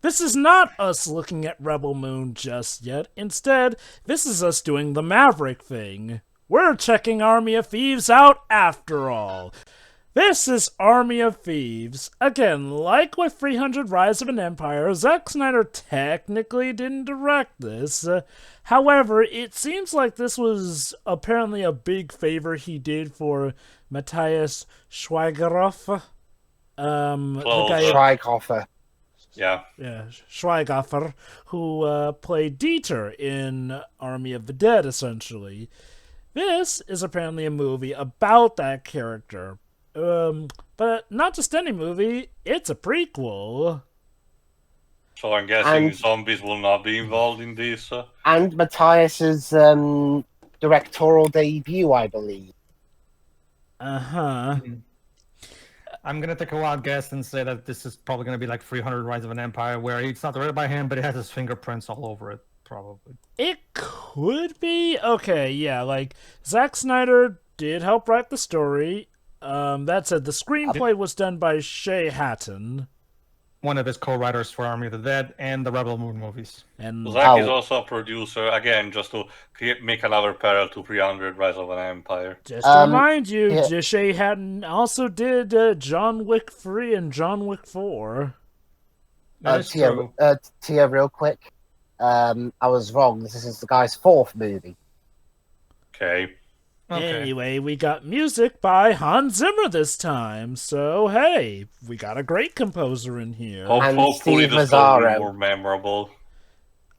This is not us looking at Rebel Moon just yet. Instead, this is us doing the Maverick thing. We're checking Army of Thieves out after all. This is Army of Thieves. Again, like with 300 Rise of an Empire, Zack Snyder technically didn't direct this. However, it seems like this was apparently a big favor he did for Matthias Schweigeroff. The guy, Schweighofer. yeah, Schweighofer, who played Dieter in Army of the Dead, essentially. This is apparently a movie about that character. But not just any movie, it's a prequel. So I'm guessing zombies will not be involved in this. And Matthias's directorial debut, I believe. Uh-huh. I'm going to take a wild guess and say that this is probably going to be like 300 Rise of an Empire, where it's not directed by him, but it has his fingerprints all over it, probably. It could be. Okay, yeah, like, Zack Snyder did help write the story. That said, the screenplay was done by Shay Hatton. One of his co-writers for Army of the Dead and the Rebel Moon movies. And Zack is also a producer, again, just to make another parallel to 300 Rise of an Empire. Just to remind you, Shay Hatton also did John Wick 3 and John Wick 4. Tia, real quick. I was wrong. This is the guy's fourth movie. Okay. Anyway, we got music by Hans Zimmer this time, so hey, we got a great composer in here. Hopefully the story more memorable.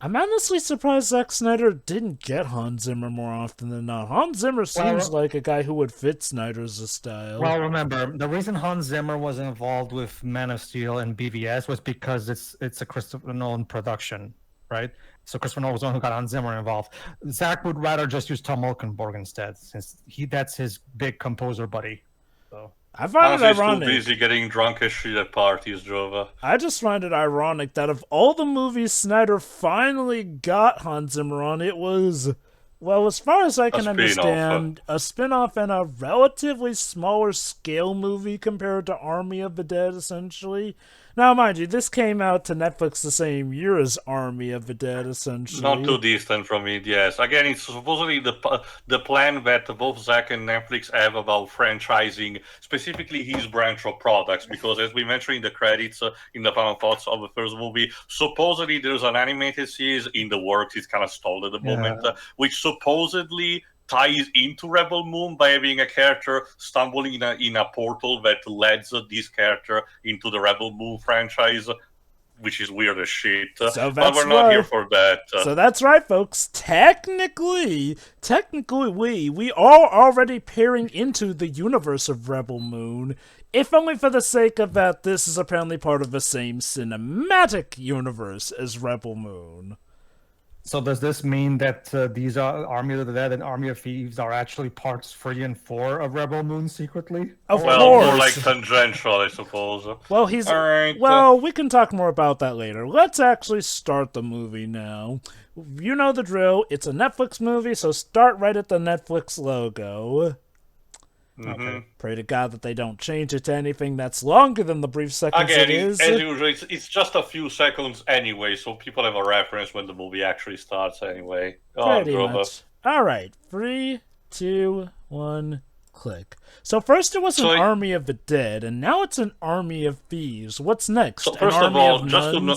I'm honestly surprised Zack Snyder didn't get Hans Zimmer more often than not. Hans Zimmer seems like a guy who would fit Snyder's style. Well, remember, the reason Hans Zimmer was involved with Man of Steel and BVS was because it's a Christopher Nolan production, right? So Christopher Nolan was the one who got Hans Zimmer involved. Zack would rather just use Tom Wolkenborg instead, since that's his big composer buddy. So I find it ironic. He's too busy getting drunk as shit at parties, Jova. I just find it ironic that of all the movies Snyder finally got Hans Zimmer on, it was, well, as far as I can understand, a spin-off and a relatively smaller scale movie compared to Army of the Dead, essentially. Now, mind you, this came out to Netflix the same year as Army of the Dead, essentially. Not too distant from it, yes. Again, it's supposedly the plan that both Zack and Netflix have about franchising, specifically his branch of products, because as we mentioned in the credits, in the final thoughts of the first movie, supposedly there's an animated series in the works. It's kind of stalled at the moment, which supposedly ties into Rebel Moon by having a character stumbling in a portal that leads this character into the Rebel Moon franchise, which is weird as shit. But we're not here for that. So that's right, folks. Technically, we are already peering into the universe of Rebel Moon, if only for the sake of that this is apparently part of the same cinematic universe as Rebel Moon. So does this mean that these Army of the Dead and Army of Thieves are actually parts 3 and 4 of Rebel Moon secretly? Of course. More like tangential, I suppose. Well, well, we can talk more about that later. Let's actually start the movie now. You know the drill. It's a Netflix movie, so start right at the Netflix logo. Okay. Pray to God that they don't change it to anything that's longer than the brief seconds it is. As usual, it's just a few seconds anyway, so people have a reference when the movie actually starts anyway. Pretty much. Alright, 3, 2, 1, click. So first it was an Army of the Dead, and now it's an Army of Thieves. What's next? So first of all, just to know...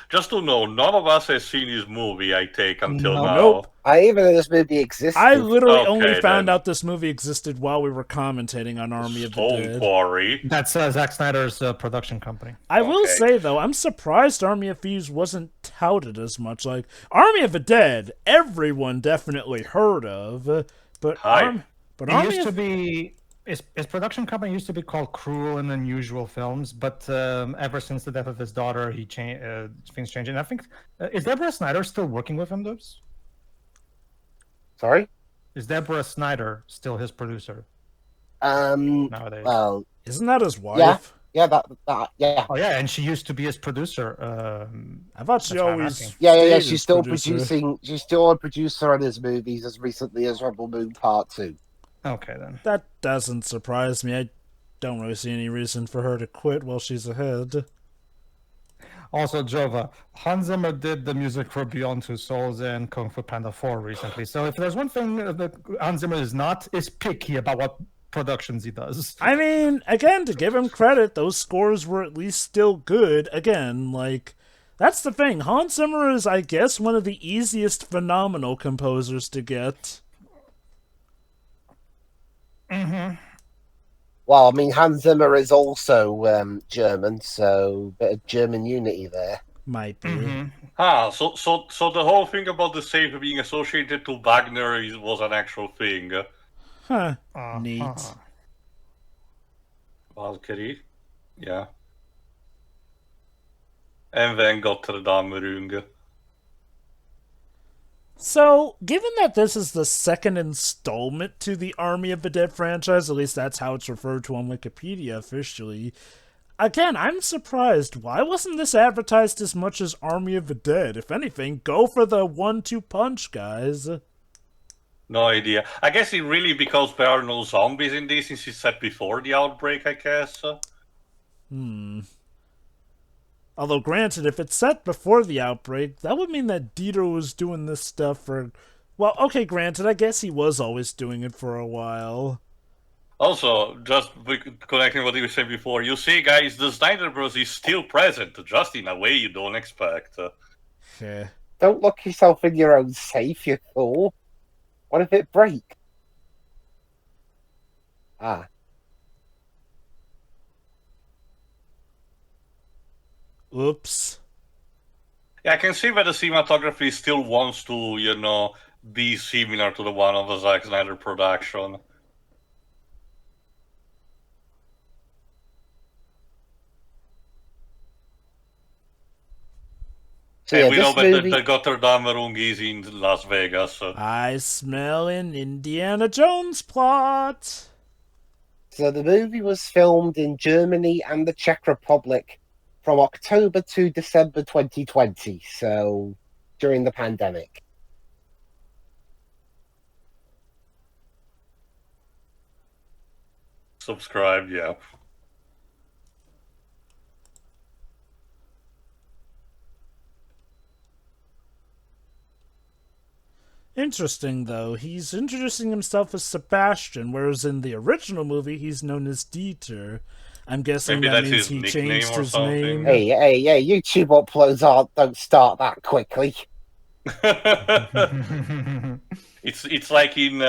Just to know, none of us has seen this movie, I take, until now. Nope. I even know this movie existed. I literally only found out this movie existed while we were commentating on Army of the Dead. Don't worry. That's Zack Snyder's production company. I will say, though, I'm surprised Army of Thieves wasn't touted as much. Like, Army of the Dead, everyone definitely heard of, but it used to be... His production company used to be called Cruel and Unusual Films, but ever since the death of his daughter, things changed. And I think is Deborah Snyder still working with him? Sorry, is Deborah Snyder still his producer? Nowadays, well, isn't that his wife? Yeah, that. Oh yeah, and she used to be his producer. I thought she always. Yeah. She's still producing. She's still a producer on his movies as recently as Rebel Moon Part 2. Okay, then. That doesn't surprise me. I don't really see any reason for her to quit while she's ahead. Also, Jova, Hans Zimmer did the music for Beyond Two Souls and Kung Fu Panda 4 recently. So if there's one thing that Hans Zimmer is not, is picky about what productions he does. I mean, again, to give him credit, those scores were at least still good. Again, like, that's the thing. Hans Zimmer is, I guess, one of the easiest phenomenal composers to get. Mm-hmm. Well, I mean, Hans Zimmer is also German, so bit of German unity there. Might be. So the whole thing about the safe being associated to Wagner was an actual thing. Huh. Neat. Valkyrie, yeah. And then Gotterdammerung. So, given that this is the second installment to the Army of the Dead franchise, at least that's how it's referred to on Wikipedia officially, again, I'm surprised. Why wasn't this advertised as much as Army of the Dead? If anything, go for the 1-2 punch, guys. No idea. I guess it really because there are no zombies in this, since it's set before the outbreak, I guess. Although, granted, if it's set before the outbreak, that would mean that Dieter was doing this stuff for... Well, okay, granted, I guess he was always doing it for a while. Also, just connecting what you were saying before, you see, guys, the Snyder Bros. Is still present, just in a way you don't expect. Yeah. Don't lock yourself in your own safe, you fool. What if it breaks? Ah. Oops. Yeah, I can see that the cinematography still wants to, be similar to the one of the Zack Snyder production. So, and yeah, we know this that movie... the Gotterdammerung is in Las Vegas. I smell an Indiana Jones plot. So the movie was filmed in Germany and the Czech Republic from October to December 2020, so during the pandemic. Subscribe, yeah. Interesting, though. He's introducing himself as Sebastian, whereas in the original movie, he's known as Dieter. I'm guessing Maybe that that's means his he nickname changed or his something. name. Hey, YouTube uploads don't start that quickly. It's like in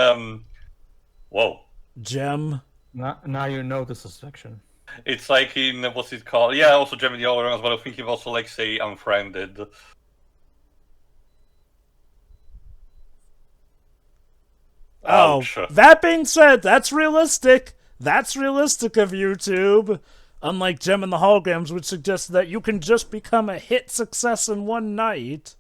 whoa. Gem. Now you know this is fiction. It's like in what's it called? Yeah, also Gem in the Other Realms, but I think you've also like say Unfriended. Ouch. Oh, that being said, that's realistic. That's realistic of YouTube. Unlike Gem and the Holograms, which suggests that you can just become a hit success in one night.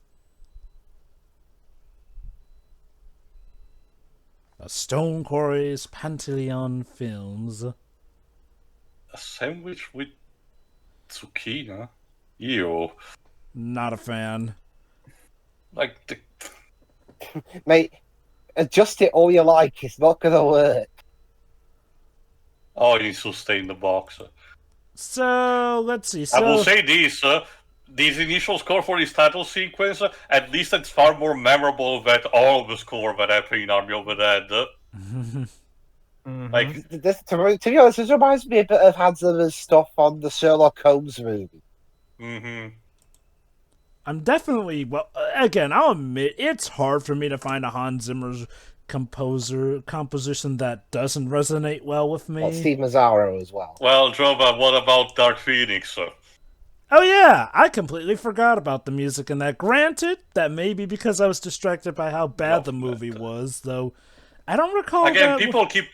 A Stone Quarries Pantaleon Films. A sandwich with zucchini? Ew. Not a fan. Like the... Mate, adjust it all you like, it's not gonna work. Oh, you need to stay in the box. So, let's see. I will say this initial score for this title sequence, at least it's far more memorable than all of the score that happened in Army of the Dead. Like, To be honest, this reminds me a bit of Hans Zimmer's stuff on the Sherlock Holmes movie. I'm definitely, well, again, I'll admit, it's hard for me to find a Hans Zimmer's composition that doesn't resonate well with me. Well, Steve Mazzaro as well. well, Jova, what about Dark Phoenix? Oh yeah, I completely forgot about the music in that. Granted, that may be because I was distracted by how bad the movie was, though I don't recall Again, that... people keep...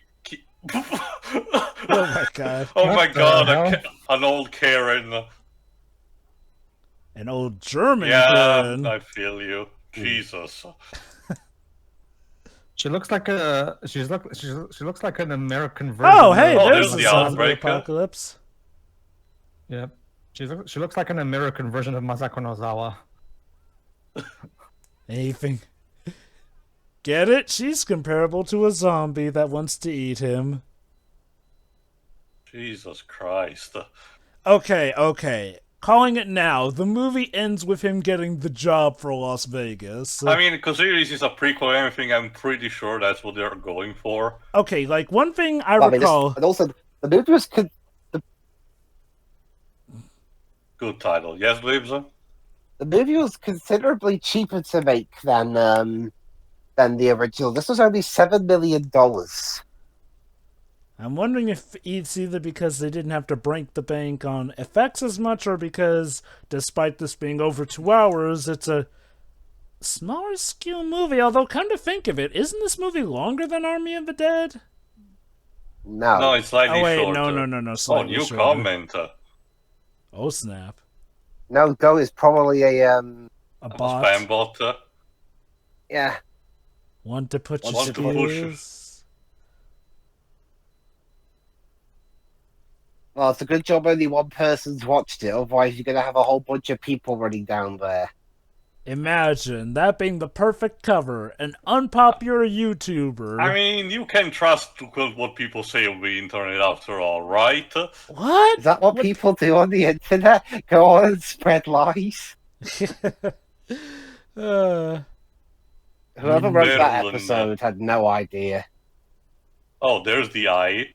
Oh my god. Oh my god, hell? an old Karen. An old German Yeah, Karen. I feel you. Jesus. She looks like she looks like an American version. Oh, hey, Oh, there's there's the the zombie outbreak. apocalypse. Yep. She looks like an American version of Masako Nozawa. Anything. Get it? She's comparable to a zombie that wants to eat him. Jesus Christ. Okay. Calling it now. The movie ends with him getting the job for Las Vegas. I mean, considering this is a prequel and everything, I'm pretty sure that's what they're going for. Okay, like one thing I Well, I mean, recall. and also, the movie was Good title. Yes, Libs? the movie was considerably cheaper to make than the original. This was only $7 million. I'm wondering if it's either because they didn't have to break the bank on effects as much, or because, despite this being over 2 hours, it's a smaller scale movie. Although, come to think of it, isn't this movie longer than Army of the Dead? No, it's slightly Oh wait, shorter. no, Oh, slightly new shorter. comment. Oh snap! No, Go is probably a A bot. Spam bot. yeah. One to put your One to push. skills. Well, it's a good job only one person's watched it. Otherwise, you're gonna have a whole bunch of people running down there. Imagine that being the perfect cover. An unpopular YouTuber. I mean, you can trust what people say on the internet after all, right? What? Is that what people do on the internet? Go on and spread lies? uh, Whoever wrote that Berlin. episode had no idea. Oh, there's the eye.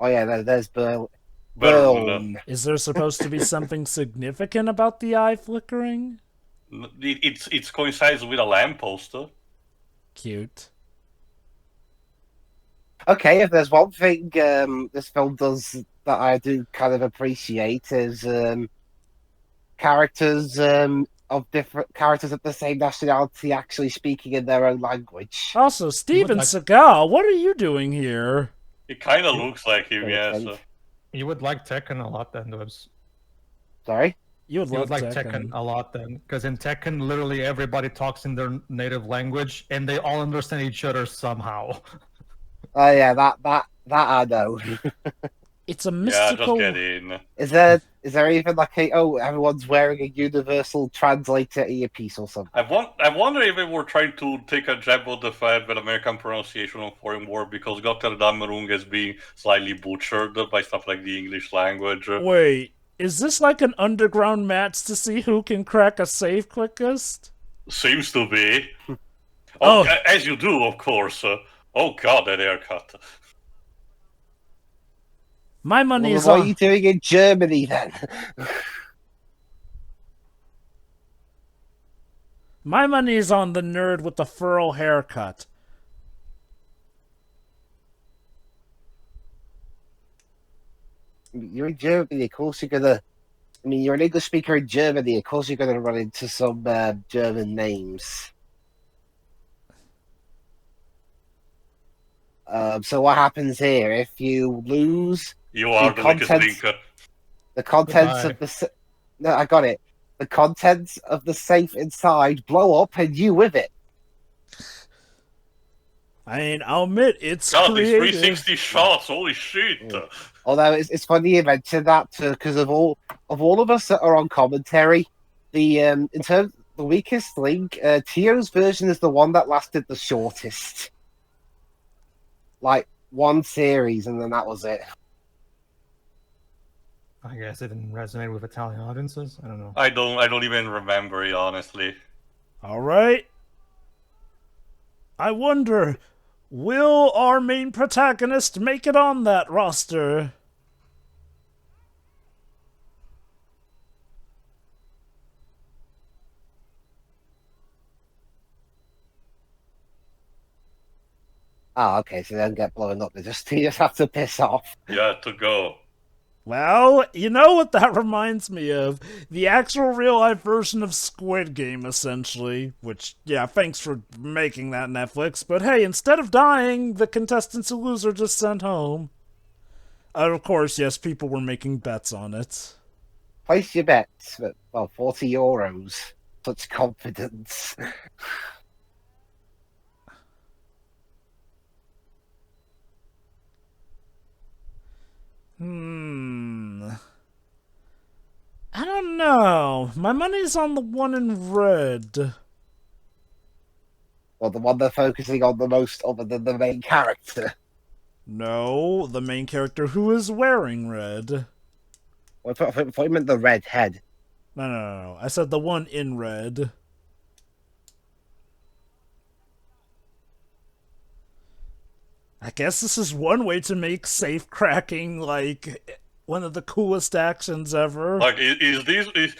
Oh yeah, there's Berlin. Burn. is there supposed to be something significant about the eye flickering? It coincides with a lamppost. Cute. Okay, if there's one thing this film does that I do kind of appreciate is characters of different characters of the same nationality actually speaking in their own language. Also, Steven like- Seagal, what are you doing here? It kind of looks like him, yes. You would like Tekken a lot then, Dubs. Sorry? You would You would love like Tekken a lot then, because in Tekken, literally everybody talks in their native language, and they all understand each other somehow. Oh yeah, that I know. It's a Yeah, mystical. just get in. Is there even like everyone's wearing a universal translator earpiece or something? I wonder if they were trying to take a jab at the fact that American pronunciation of foreign word, because Gotterdammerung is being slightly butchered by stuff like the English language. Wait, is this like an underground match to see who can crack a safe quickest? Seems to be. Oh. As you do, of course. Oh god, that haircut. My money Well, is what are on. you doing in Germany then? My money is on the nerd with the furl haircut. You're in Germany, of course you're gonna. I mean, you're an English speaker in Germany, of course you're gonna run into some German names. So what happens here if you lose You are the weakest contents- link. the contents Goodbye. of the? No, I got it. The contents of the safe inside blow up, and you with it. I mean, I'll admit it's God, these creative. 360 shots, holy shit! Yeah. Although it's funny you mentioned that because of all of us that are on commentary, the in terms the weakest link, Tio's version is the one that lasted the shortest. Like one series, and then that was it. I guess it didn't resonate with Italian audiences. I don't know. I don't even remember it, honestly. All right. I wonder, will our main protagonist make it on that roster? Oh, okay, so they don't get blown up. They just have to piss off. Yeah, to go. Well, you know what that reminds me of? The actual real-life version of Squid Game, essentially. Which, yeah, thanks for making that, Netflix. But hey, instead of dying, the contestants who lose are just sent home. Of course, yes, people were making bets on it. Place your bets, but well, €40. Such confidence. I don't know. My money's on the one in red. Well, the one they're focusing on the most, other than the main character. No, the main character who is wearing red. Well, I thought you meant the red head. No. I said the one in red. I guess this is one way to make safe cracking like one of the coolest actions ever. Like, this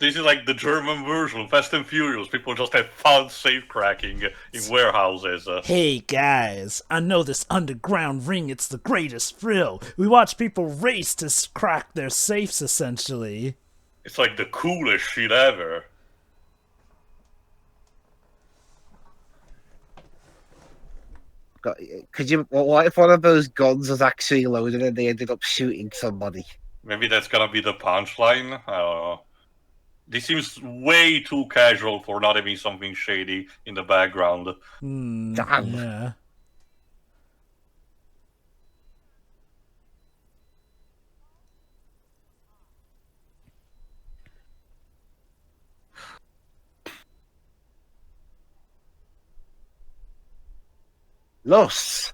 is like the German version of Fast and Furious? People just have fun safe cracking in warehouses. Hey guys, I know this underground ring, it's the greatest thrill. We watch people race to crack their safes, essentially. It's like the coolest shit ever. Could you? What if one of those guns was actually loaded and they ended up shooting somebody? Maybe that's gonna be the punchline. I don't know. This seems way too casual for not having something shady in the background. Damn. Yeah. Los.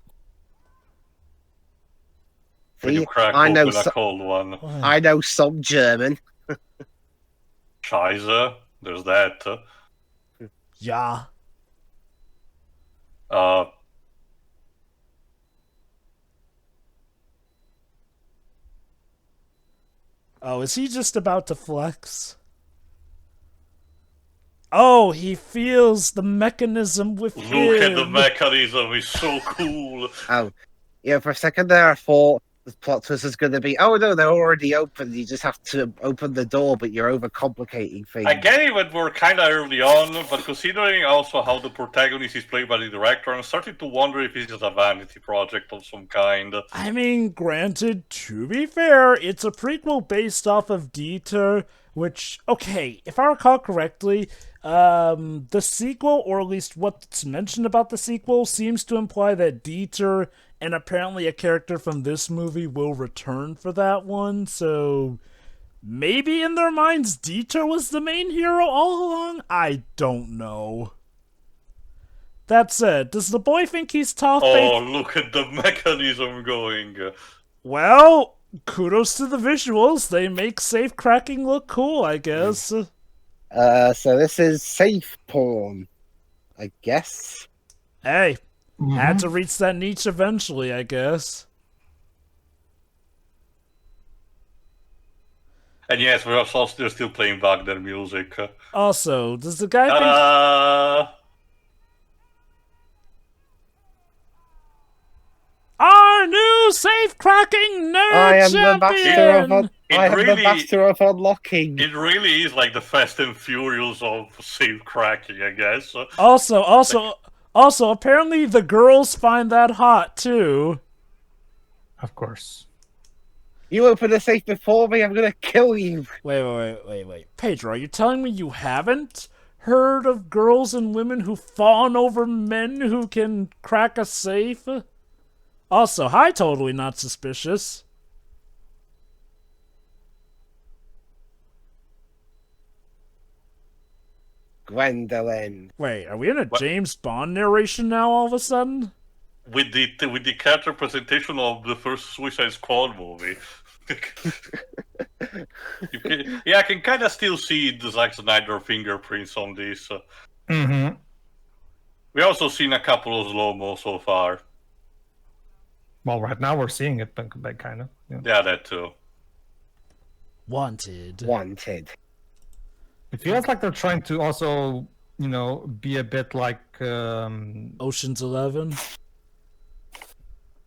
When you See, crack I know. open a cold one. I know some German. Scheiße. There's that. Yeah. Oh, is he just about to flex? Oh, he feels the mechanism within. Look at the mechanism, it's so cool. Oh, yeah. For a second there, I thought the plot twist was going to be, oh no, they're already open. You just have to open the door, but you're overcomplicating things. I get it when we're kind of early on, but considering also how the protagonist is played by the director, I'm starting to wonder if it's just a vanity project of some kind. I mean, granted, to be fair, it's a prequel based off of Dieter, which, okay, if I recall correctly, the sequel, or at least what's mentioned about the sequel, seems to imply that Dieter and apparently a character from this movie will return for that one, so maybe in their minds Dieter was the main hero all along? I don't know. That said, does the boy think he's tough? Oh, look at the mechanism going. Well, kudos to the visuals. They make safe cracking look cool, I guess. So this is safe porn, I guess. Hey, had to reach that niche eventually, I guess. And yes, we're still playing Wagner music. Also, does the guy think... Our new safe cracking nerd I am champion! the master of unlocking. It really is like the Fast and Furious of safe cracking, I guess. Also, apparently the girls find that hot, too. Of course. You open the safe before me, I'm gonna kill you. Wait. Pedro, are you telling me you haven't heard of girls and women who fawn over men who can crack a safe? Also, hi, totally not suspicious. Gwendolyn. Wait, are we in a James Bond narration now all of a sudden? With the character presentation of the first Suicide Squad movie. I can kind of still see the Zack Snyder fingerprints on this. We also seen a couple of slow-mo so far. Well, right now we're seeing it, but kind of. Yeah, that too. Wanted. It feels like they're trying to also, be a bit like... Ocean's 11?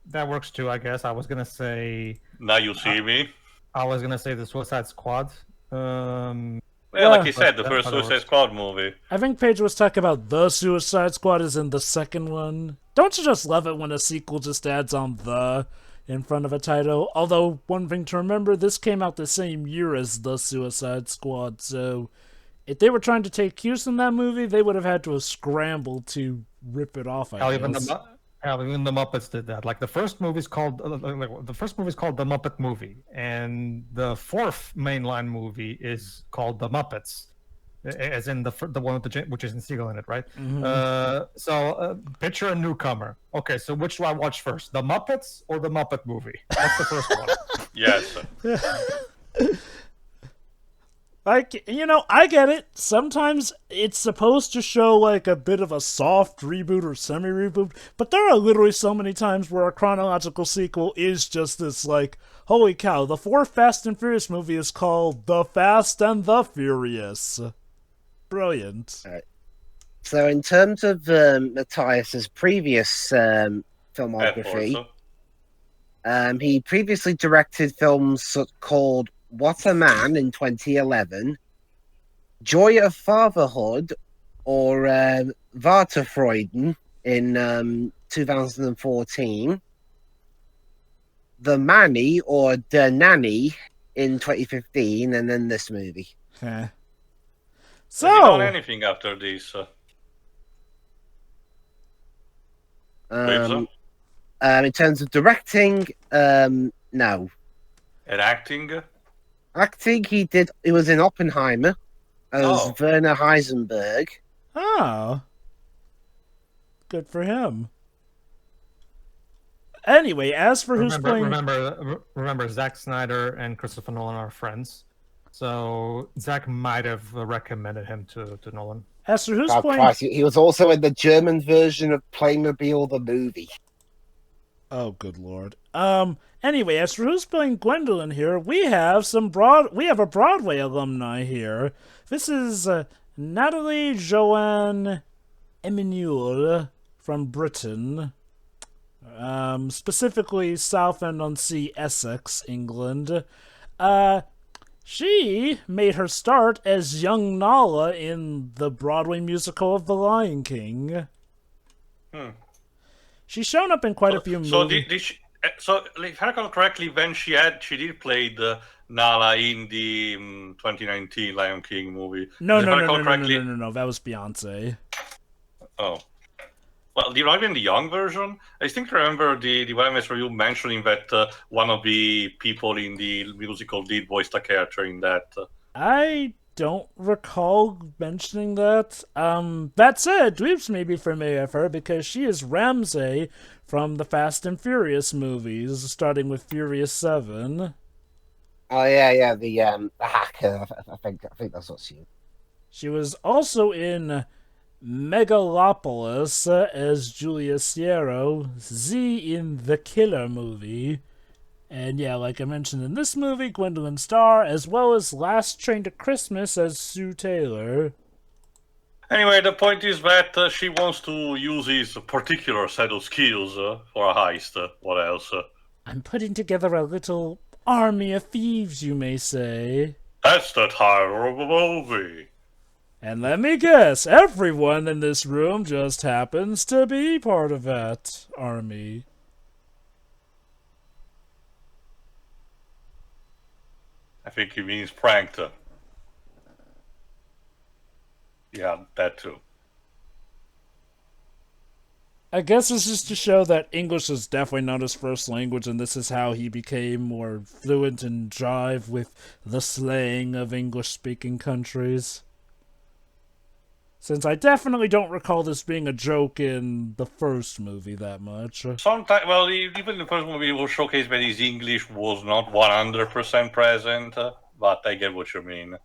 That works too, I guess. I was going to say... Now You See Me. I was going to say the Suicide Squad. Like you said, the first Suicide Squad movie. I think Paige was talking about the Suicide Squad as in the second one. Don't you just love it when a sequel just adds on the in front of a title? Although, one thing to remember, this came out the same year as the Suicide Squad, so if they were trying to take cues from that movie, they would have had to have scrambled to rip it off, I guess. Even the Muppets did that. Like the first movie is called The Muppet Movie, and the fourth mainline movie is called The Muppets, as in the one with which is in Seagull in it, right? So picture a newcomer. Okay, so which do I watch first, The Muppets or The Muppet Movie? That's the first one. Yes. Like, I get it. Sometimes it's supposed to show like a bit of a soft reboot or semi-reboot, but there are literally so many times where a chronological sequel is just this like, holy cow, the fourth Fast and Furious movie is called The Fast and the Furious. Brilliant. So in terms of Matthias's previous filmography, he previously directed films called What a Man in 2011, Joy of Fatherhood, or Vaterfreuden in 2014, The Manny or The Nanny in 2015, and then this movie. Heh. Have you done So, anything after this? In terms of directing, no. And acting? Acting, he was in Oppenheimer as Werner Heisenberg. oh, good for him. Anyway, as for who's playing... Remember, Zack Snyder and Christopher Nolan are friends. So Zack might have recommended him to Nolan. As for who's playing... Christ, he was also in the German version of Playmobil the movie. Oh, good lord. Anyway, as for who's playing Gwendolyn here, we have a Broadway alumni here. This is Natalie Joanne Emanuel from Britain. Specifically Southend-on-Sea, Essex, England. She made her start as young Nala in the Broadway musical of The Lion King. She's shown up in quite a few movies. So if I recall correctly, when she did play the Nala in the 2019 Lion King movie. No, that was Beyonce. Oh. Well, do you know even the young version? I think I remember the YMS review mentioning that one of the people in the musical did voice the character in that. I don't recall mentioning that. That said, Dweebs may be familiar with her because she is Ramsay from the Fast and Furious movies, starting with Furious 7. Oh yeah, the hacker. I think that's what she is. She was also in Megalopolis as Julia Sierra, Z in The Killer movie, and yeah, like I mentioned in this movie, Gwendolyn Starr, as well as Last Train to Christmas as Sue Taylor. Anyway, the point is that she wants to use his particular set of skills for a heist. What else? I'm putting together a little army of thieves, you may say. That's the title of the movie. And let me guess, everyone in this room just happens to be part of that army. I think he means pranked. Yeah, that too. I guess this is to show that English is definitely not his first language, and this is how he became more fluent and jive with the slang of English-speaking countries. Since I definitely don't recall this being a joke in the first movie that much. Sometimes, well, even the first movie will showcase that his English was not 100% present, but I get what you mean.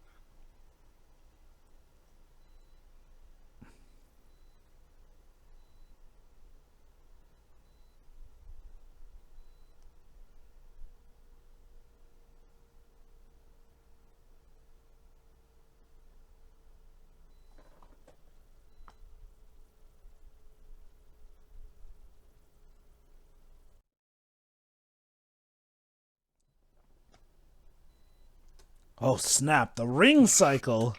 Oh snap, the ring cycle!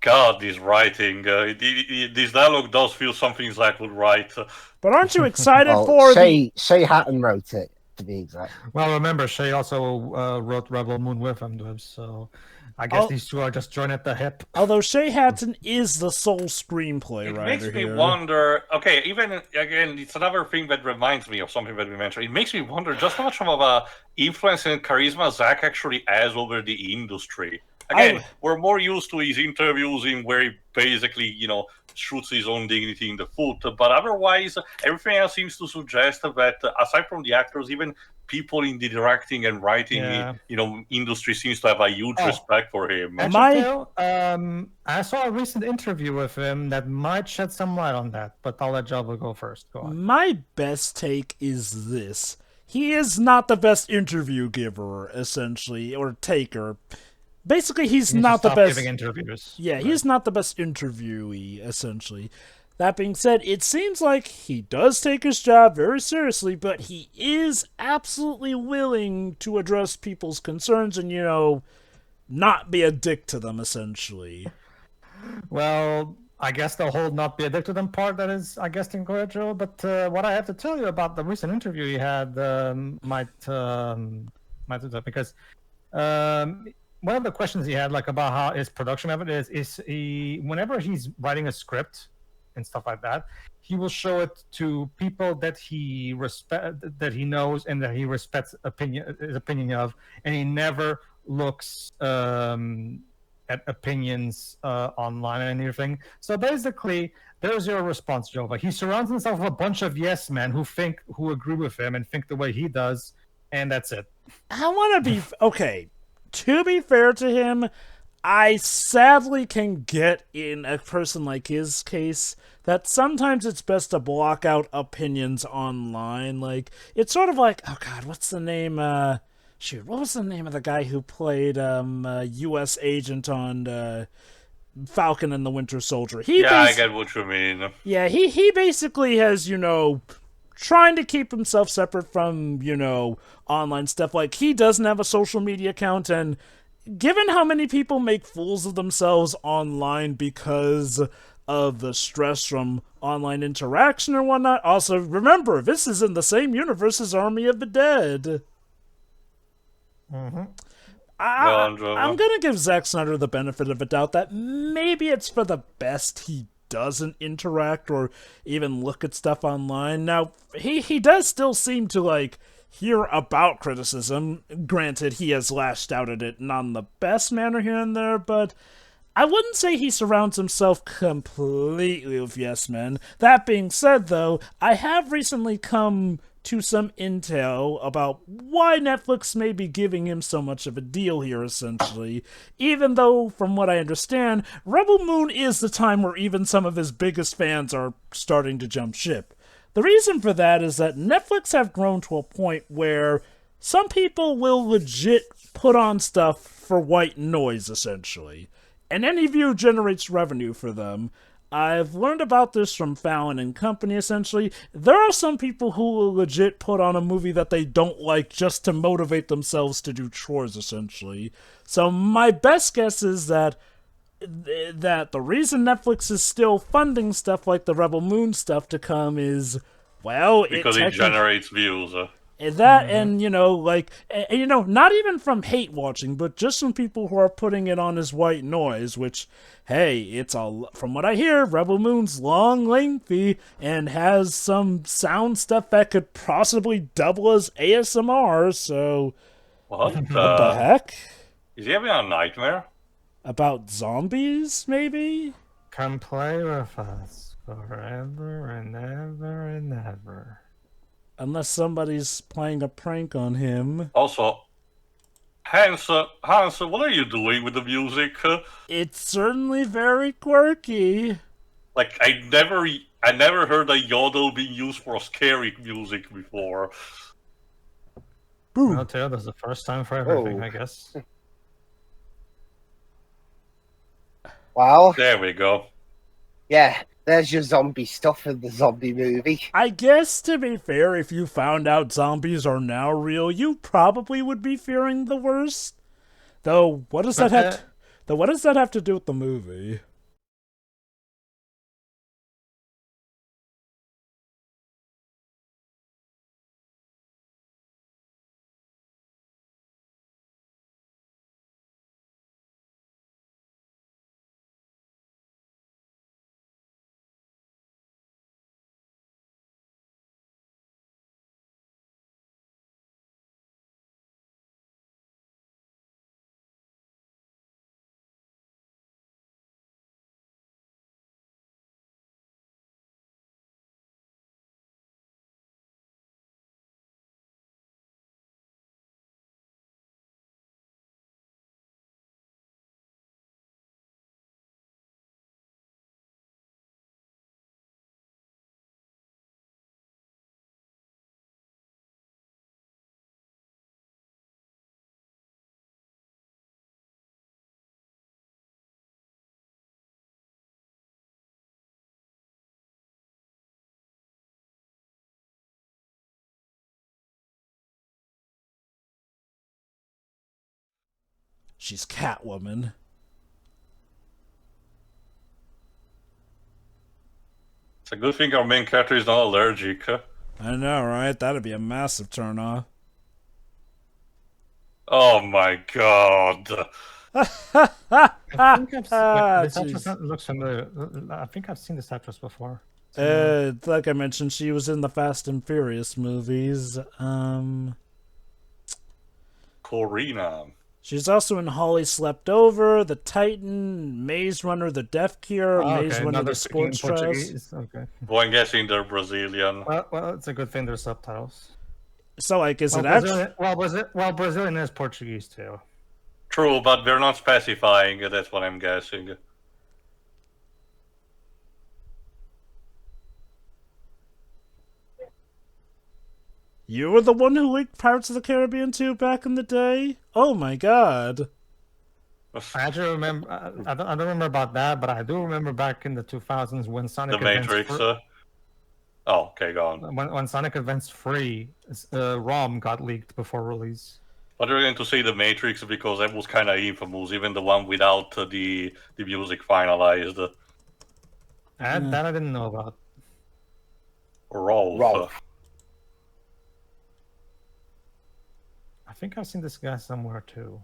God, this writing, this dialogue does feel something Zach would write. But aren't you excited for Shay Hatton wrote it, to be exact. Well, remember, Shay also wrote Rebel Moon with him, so I guess these two are just joined at the hip. Although Shay Hatton is the sole screenplay writer It makes me here. wonder, okay, even, again, it's another thing that reminds me of something that we mentioned. It makes me wonder just how much of a influence and charisma Zach actually has over the industry. Again, we're more used to his interviews in where he basically, shoots his own dignity in the foot. But otherwise, everything else seems to suggest that, aside from the actors, even people in the directing and writing, industry seems to have a huge respect for him. Actually, Theo, I saw a recent interview with him that might shed some light on that, but I'll let Java go first. Go on. My best take is this. He is not the best interview giver, essentially, or taker. Basically, he's not the best giving interviews. Yeah, right. He's not the best interviewee, essentially. That being said, it seems like he does take his job very seriously, but he is absolutely willing to address people's concerns and, not be a dick to them, essentially. Well, I guess the whole not be a dick to them part that is, I guess, encourageable. But what I have to tell you about the recent interview he had might do that, because one of the questions he had, like, about how his production of it is he, whenever he's writing a script and stuff like that, he will show it to people that he that he knows and that he respects his opinion of, and he never looks at opinions online and anything. So basically, there's your response, Jova. He surrounds himself with a bunch of yes men who agree with him and think the way he does, and that's it. I want to be okay. To be fair to him, I sadly can get in a person like his case that sometimes it's best to block out opinions online. Like, it's sort of like, oh god, what's the name? What was the name of the guy who played U.S. agent on Falcon and the Winter Soldier? I get what you mean. Yeah, he basically has, trying to keep himself separate from, online stuff. Like, he doesn't have a social media account, and given how many people make fools of themselves online because of the stress from online interaction or whatnot, also, remember, this is in the same universe as Army of the Dead. Mm-hmm. I'm gonna give Zack Snyder the benefit of the doubt that maybe it's for the best he doesn't interact or even look at stuff online. Now, he does still seem to, hear about criticism. Granted, he has lashed out at it not in the best manner here and there, but I wouldn't say he surrounds himself completely with yes men. That being said, though, I have recently come to some intel about why Netflix may be giving him so much of a deal here, essentially. Even though, from what I understand, Rebel Moon is the time where even some of his biggest fans are starting to jump ship. The reason for that is that Netflix have grown to a point where some people will legit put on stuff for white noise, essentially. And any view generates revenue for them. I've learned about this from Fallon and Company, essentially. There are some people who will legit put on a movie that they don't like just to motivate themselves to do chores, essentially. So my best guess is that the reason Netflix is still funding stuff like the Rebel Moon stuff to come is, well, because it generates views. That, and, not even from hate watching, but just from people who are putting it on as white noise, which, hey, from what I hear, Rebel Moon's long, lengthy, and has some sound stuff that could possibly double as ASMR, so... What the heck? Is he having a nightmare? About zombies, maybe? Come play with us forever and ever and ever. Unless somebody's playing a prank on him. Also, Hans, what are you doing with the music? It's certainly very quirky. I never heard a yodel being used for scary music before. Well, Theo, that's the first time for everything, I guess. Well, there we go. Yeah, there's your zombie stuff in the zombie movie. I guess, to be fair, if you found out zombies are now real, you probably would be fearing the worst. Though, what does that have to do with the movie? She's Catwoman. It's a good thing our main character is not allergic. I know, right? That'd be a massive turnoff. Oh my god. I think I've this Jeez. actress looks familiar. I think I've seen this actress before. Like I mentioned, she was in the Fast and Furious movies. Corina. She's also in Holly Slept Over, The Titan, Maze Runner, The Death Cure, Oh, Maze okay, Runner, now The they're speaking in Sports Trials. Portuguese. Okay. Well, I'm guessing they're Brazilian. Well, it's a good thing there's subtitles. So, like, is Well, it actually... Brazilian is Portuguese too. True, but they're not specifying. That's what I'm guessing. You were the one who leaked Pirates of the Caribbean 2 back in the day? Oh my god. I actually remember. I don't remember about that, but I do remember back in the 2000s when Sonic The Matrix. Oh, okay, go on. when Sonic Advance 3 ROM got leaked before release. But we're going to say the Matrix because that was kind of infamous, even the one without the music finalized. That I didn't know about. Rolf. I think I've seen this guy somewhere too.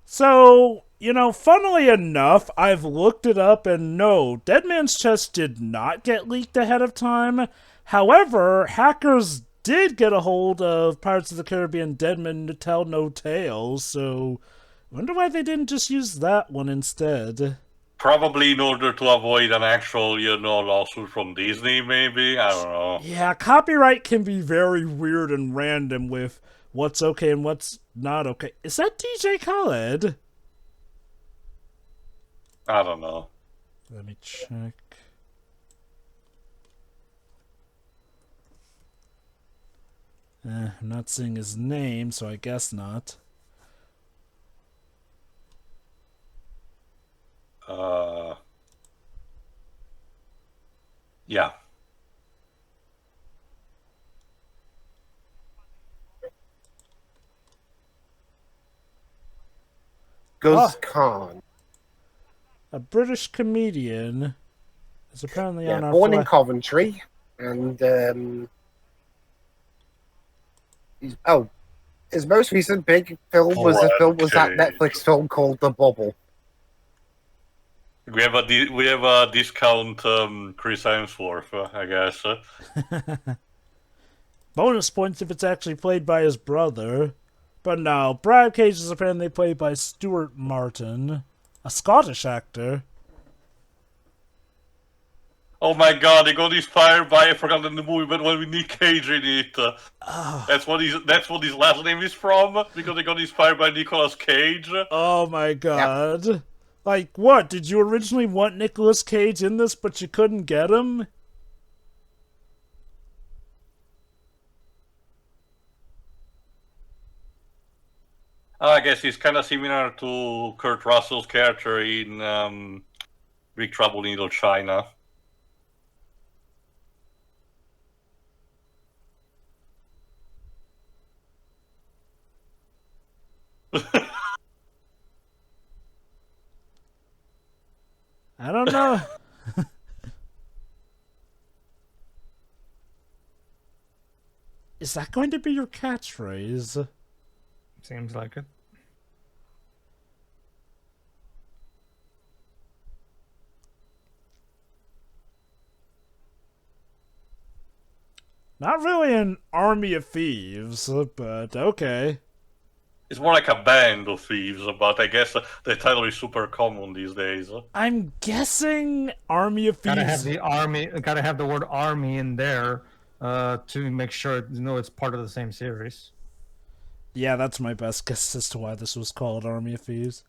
So, you know, funnily enough, I've looked it up and no, Dead Man's Chest did not get leaked ahead of time. However, hackers did get a hold of Pirates of the Caribbean Dead Men to Tell No Tales, so I wonder why they didn't just use that one instead. Probably in order to avoid an actual, lawsuit from Disney, maybe? I don't know. Yeah, copyright can be very weird and random with what's okay and what's not okay. Is that DJ Khaled? I don't know. Let me check. I'm not seeing his name, so I guess not. Yeah. Guz Khan. A British comedian is apparently on our born in Coventry, and his most recent big film was that Netflix film called The Bubble. We have a discount Chris Hemsworth, I guess. Bonus points if it's actually played by his brother. But no, Brad Cage is apparently played by Stuart Martin, a Scottish actor. Oh my god, they got inspired by, I forgot the movie, but when with Nick Cage in it. That's what his last name is from, because they got inspired by Nicolas Cage. Oh my god. Yep. Like, what? Did you originally want Nicolas Cage in this, but you couldn't get him? I guess he's kind of similar to Kurt Russell's character in Big Trouble in Little China. I don't know. Is that going to be your catchphrase? Seems like it. Not really an army of thieves, but okay. It's more like a band of thieves, but I guess the title is super common these days. I'm guessing army of thieves. Gotta have the army. Gotta have the word army in there to make sure it's part of the same series. Yeah, that's my best guess as to why this was called Army of Thieves.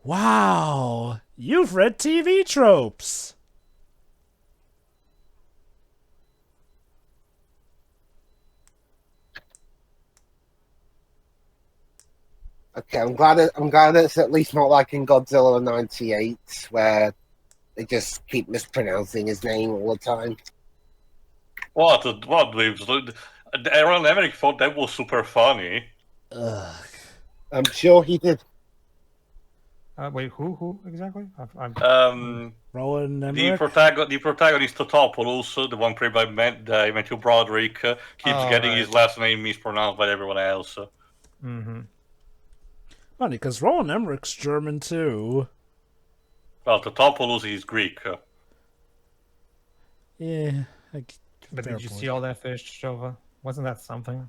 Wow! You've read TV tropes! Okay, I'm glad. I'm glad it's at least not like in Godzilla '98, where they just keep mispronouncing his name all the time. What? Aaron Emmerich thought that was super funny. Ugh. I'm sure he did. Wait, who exactly? Roland The, Emmerich? the protagonist Totopoulos, the one played by Matthew Broderick, keeps getting right. his last name mispronounced by everyone else. Mm-hmm. Funny, because Roland Emmerich's German too. Well, Totopoulos is Greek. Yeah, But fair did you point. see all that fish, Jova? Wasn't that something?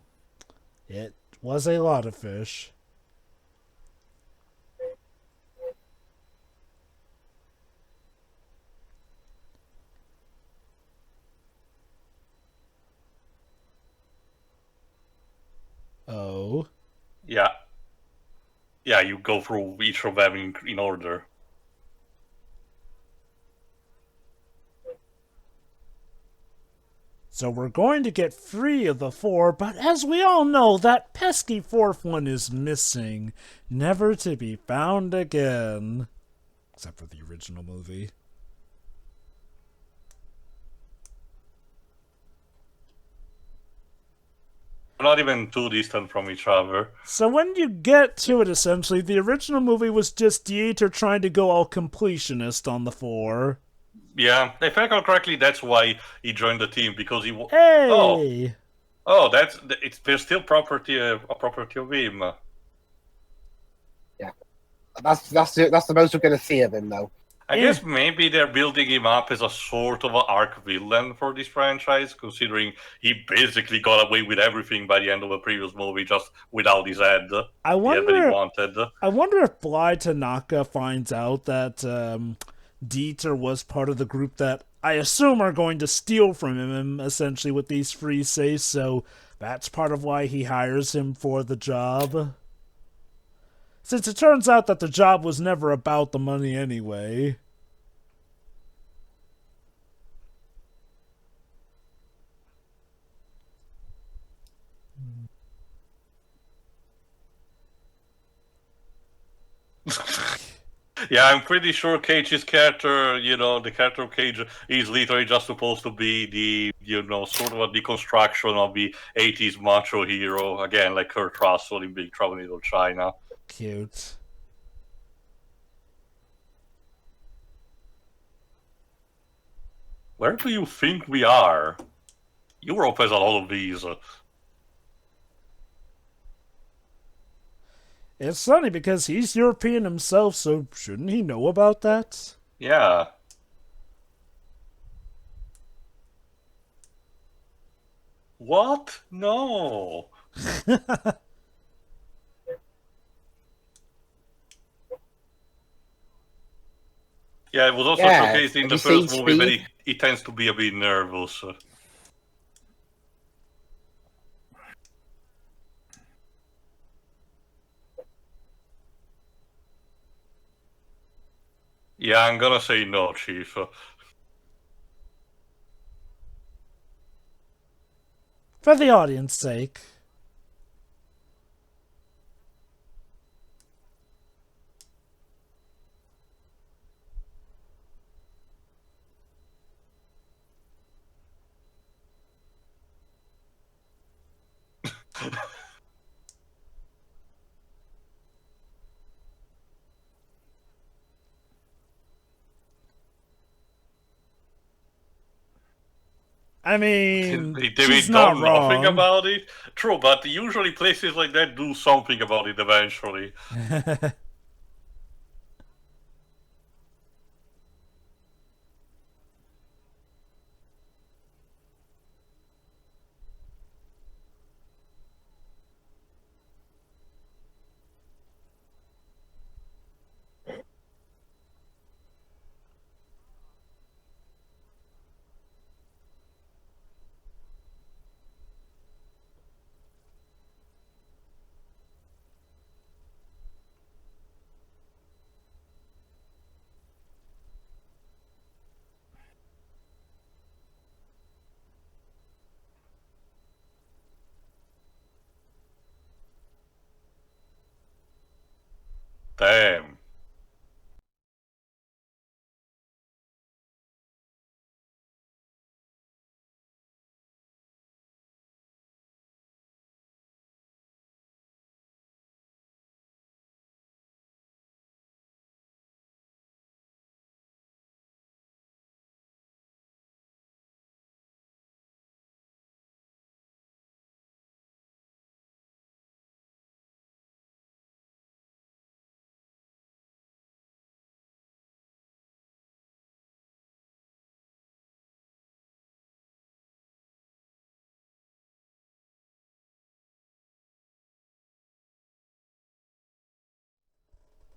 It was a lot of fish. Oh. Yeah. Yeah, you go through each of them in order. So we're going to get 3 of the 4, but as we all know, that pesky 4th one is missing. Never to be found again. Except for the original movie. We're not even too distant from each other. So when you get to it, essentially, the original movie was just Dieter trying to go all completionist on the 4. Yeah, if I recall correctly, that's why he joined the team, because he... Hey! Oh, there's still property, a property of him. Yeah, that's the most we're going to see of him, though. I guess maybe they're building him up as a sort of an arc villain for this franchise, considering he basically got away with everything by the end of the previous movie, just without his head. I He had what he wonder. wanted. I wonder if Bly Tanaka finds out that Dieter was part of the group that I assume are going to steal from him, essentially, with these free safes. So that's part of why he hires him for the job. Since it turns out that the job was never about the money anyway. Yeah, I'm pretty sure Cage's character, the character of Cage is literally just supposed to be the, sort of a deconstruction of the 80s macho hero. Again, like Kurt Russell in Big Trouble in Little China. Cute. Where do you think we are? Europe has a lot of these. It's funny because he's European himself, so shouldn't he know about that? Yeah. What? No. Yeah, it was also showcased in the first movie, but he tends to be a bit nervous. Yeah, I'm gonna say no, Chief. For the audience sake. I mean, she's not wrong. Nothing about it. True, but usually places like that do something about it eventually.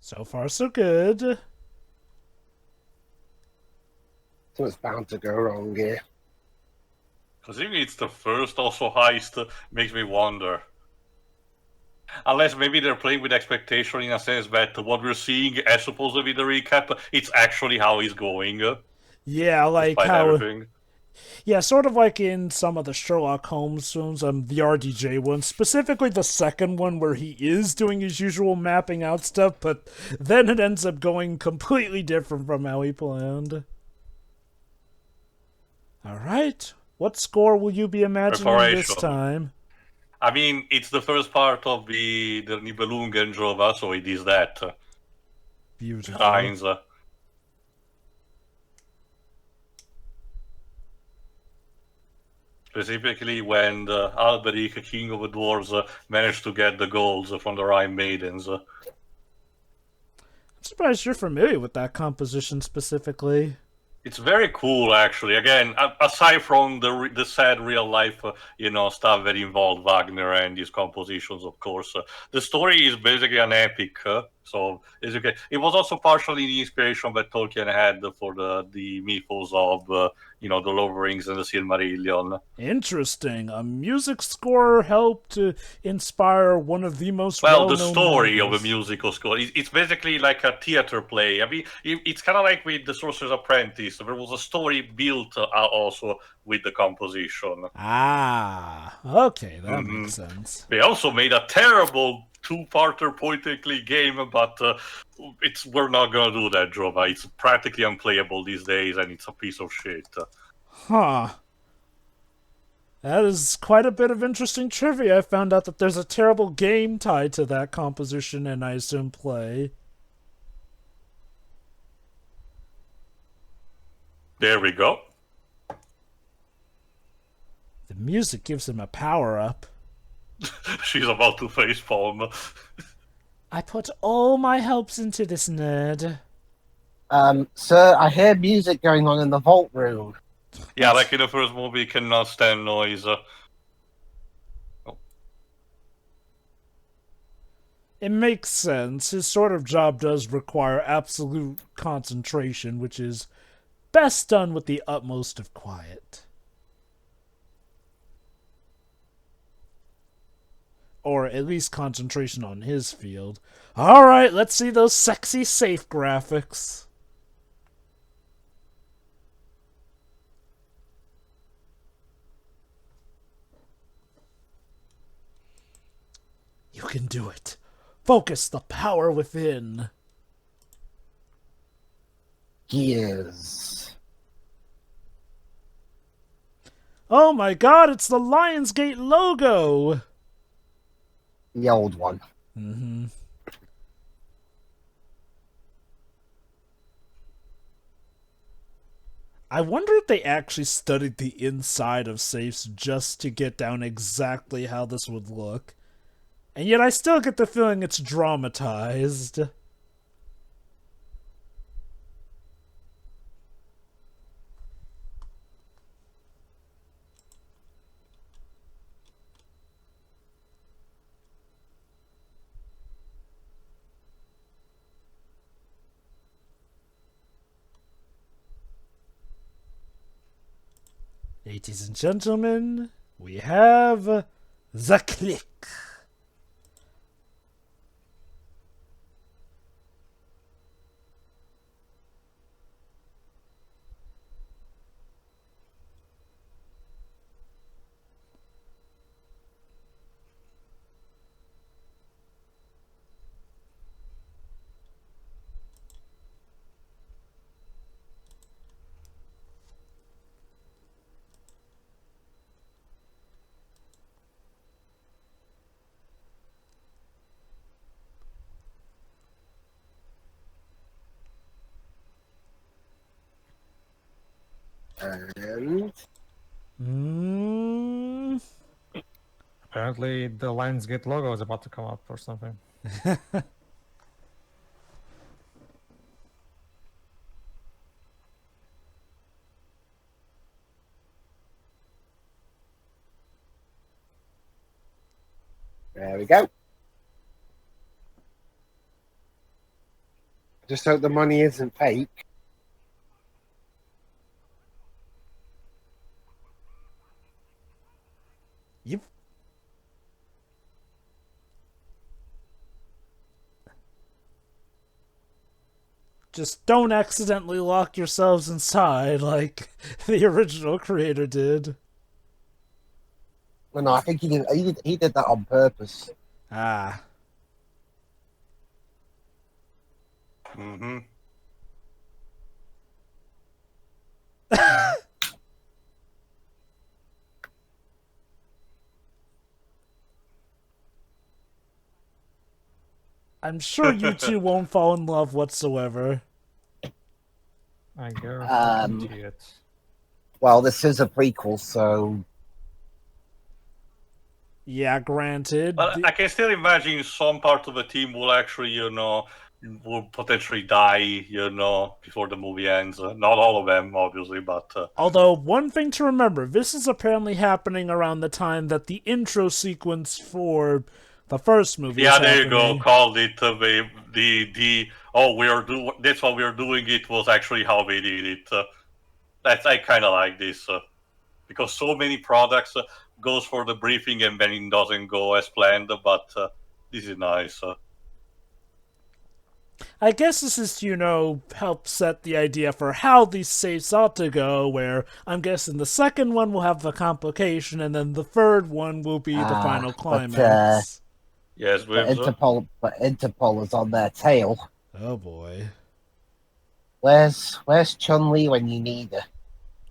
So far, so good. So it's bound to go wrong here. Considering it's the first also heist, makes me wonder. Unless maybe they're playing with expectation in a sense that what we're seeing as supposed to be the recap, it's actually how he's going, Yeah, like despite how... everything. Yeah, sort of like in some of the Sherlock Holmes films, the RDJ one, specifically the second one where he is doing his usual mapping out stuff, but then it ends up going completely different from how he planned. Alright, what score will you be imagining this Preparation. time? I mean, it's the first part of the Nibelungen Jova, so it is that. Beautiful. Kinds. Specifically when the Alberic, king of the dwarves, managed to get the golds from the Rhine maidens. I'm surprised you're familiar with that composition specifically. It's very cool, actually. Again, aside from the sad real life, stuff that involved Wagner and his compositions, of course, the story is basically an epic. So it's okay. It was also partially the inspiration that Tolkien had for the mythos of, the Lord of the Rings and the Silmarillion. Interesting. A music score helped to inspire one of the most Well, well-known the story novels. of a musical score. It's basically like a theater play. I mean, it's kind of like with The Sorcerer's Apprentice. There was a story built also with the composition. Ah, okay, that makes sense. They also made a terrible two-parter point-and-click game, but we're not gonna do that, Jova. It's practically unplayable these days, and it's a piece of shit. Huh. That is quite a bit of interesting trivia. I found out that there's a terrible game tied to that composition and I assume play. There we go. The music gives him a power-up. She's about to facepalm. I put all my hopes into this nerd. Sir, I hear music going on in the vault room. Yeah, like in the first movie, cannot stand noise. It makes sense. His sort of job does require absolute concentration, which is best done with the utmost of quiet. Or at least concentration on his field. Alright, let's see those sexy safe graphics. You can do it. Focus the power within. Gears. Oh my god, it's the Lionsgate logo! The old one. Mm-hmm. I wonder if they actually studied the inside of safes just to get down exactly how this would look. And yet I still get the feeling it's dramatized. Ladies and gentlemen, we have the click. And Apparently, the Lionsgate logo is about to come up or something. there we go. just so the money isn't fake. You just don't accidentally lock yourselves inside like the original creator did. Well, no, I think he did that on purpose. Ah. Mm-hmm. I'm sure you two won't fall in love whatsoever. I guarantee it. Well, this is a prequel, so Yeah, granted. But I can still imagine some part of the team will actually, will potentially die, before the movie ends. Not all of them, obviously, but... Although, one thing to remember, this is apparently happening around the time that the intro sequence for the first movie is there happening. you go. Called it that's what we are doing. It was actually how we did it. I kind of like this because so many products goes for the briefing and then it doesn't go as planned. But this is nice. I guess this is to, help set the idea for how these safes ought to go, where I'm guessing the second one will have the complication, and then the third one will be the final climax. Yes, but Interpol is on their tail. Oh boy. Where's Chun-Li when you need her?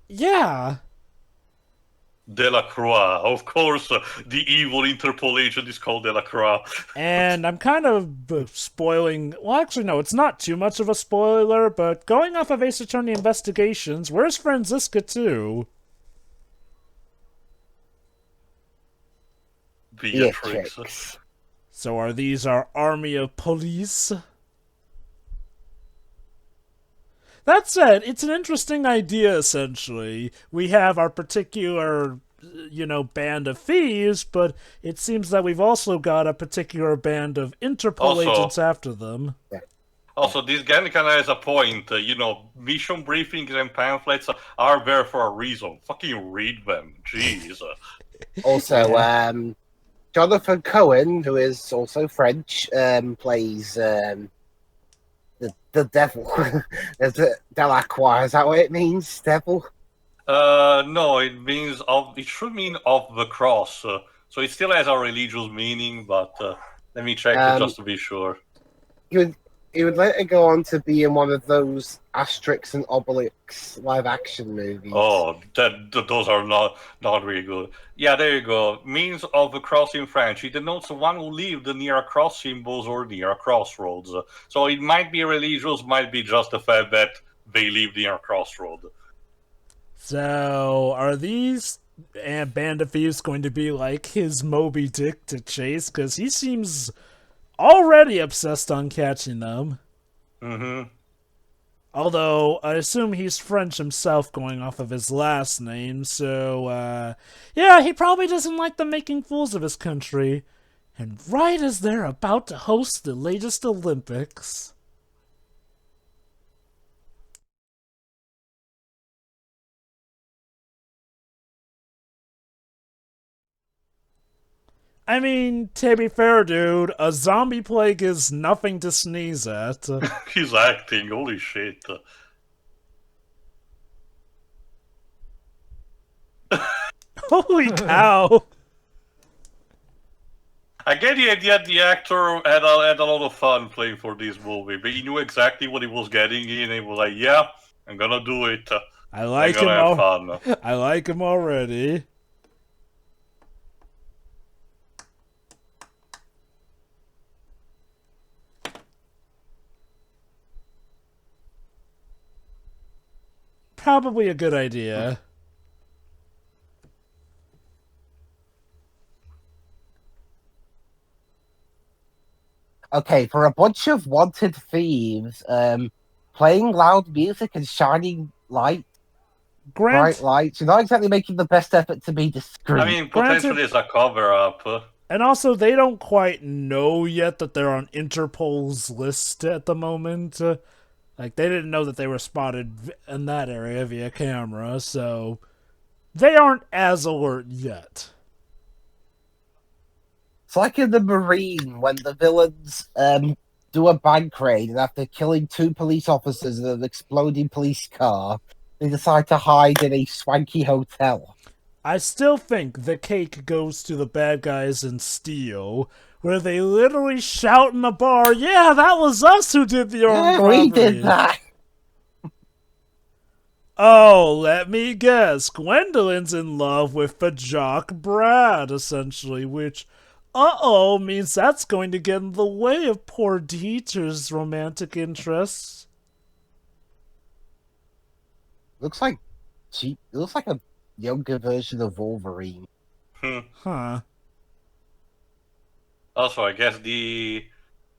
Yeah. Delacroix, of course, the evil Interpol agent is called Delacroix. And I'm kind of spoiling... Well, actually, no, it's not too much of a spoiler, but going off of Ace Attorney Investigations, where's Franziska too? Beatrix. So are these our army of police? That said, it's an interesting idea, essentially. We have our particular, band of thieves, but it seems that we've also got a particular band of Interpol agents after them. Also, this guy kind of has a point. Mission briefings and pamphlets are there for a reason. Fucking read them. Jeez. Also, Jonathan Cohen, who is also French, plays... The devil. Delacroix, is that what it means? Devil? No, it should mean of the cross. So it still has a religious meaning, but let me check it just to be sure. He would later go on to be in one of those Asterix and Obelix live-action movies. Oh, those are not really good. Yeah, there you go. Means of the cross in French. It denotes the one who lived near a cross symbols or near a crossroads. So it might be religious, might be just the fact that they lived near a crossroad. So, are these band of thieves going to be like his Moby Dick to chase? Because he seems already obsessed on catching them. Mm-hmm. Although, I assume he's French himself going off of his last name, so, yeah, he probably doesn't like them making fools of his country. And right as they're about to host the latest Olympics... I mean, to be fair, dude, a zombie plague is nothing to sneeze at. He's acting, holy shit. Holy cow! I get the idea the actor had a lot of fun playing for this movie, but he knew exactly what he was getting in, and he was like, yeah, I'm gonna do it. I like him. I like him already. Probably a good idea. Okay, for a bunch of wanted thieves, playing loud music and shining bright lights, you're not exactly making the best effort to be discreet. I mean, potentially it's a cover-up. And also, they don't quite know yet that they're on Interpol's list at the moment. Like, they didn't know that they were spotted in that area via camera, so they aren't as alert yet. It's like in the Marine when the villains do a bank raid and after killing 2 police officers in an exploding police car, they decide to hide in a swanky hotel. I still think the cake goes to the bad guys in Steel, where they literally shout in the bar, "Yeah, that was us who did the armed robbery." We did that. Oh, let me guess. Gwendolyn's in love with the jock Brad, essentially, which, means that's going to get in the way of poor Dieter's romantic interests. Looks like it looks like a younger version of Wolverine. Huh. Also, I guess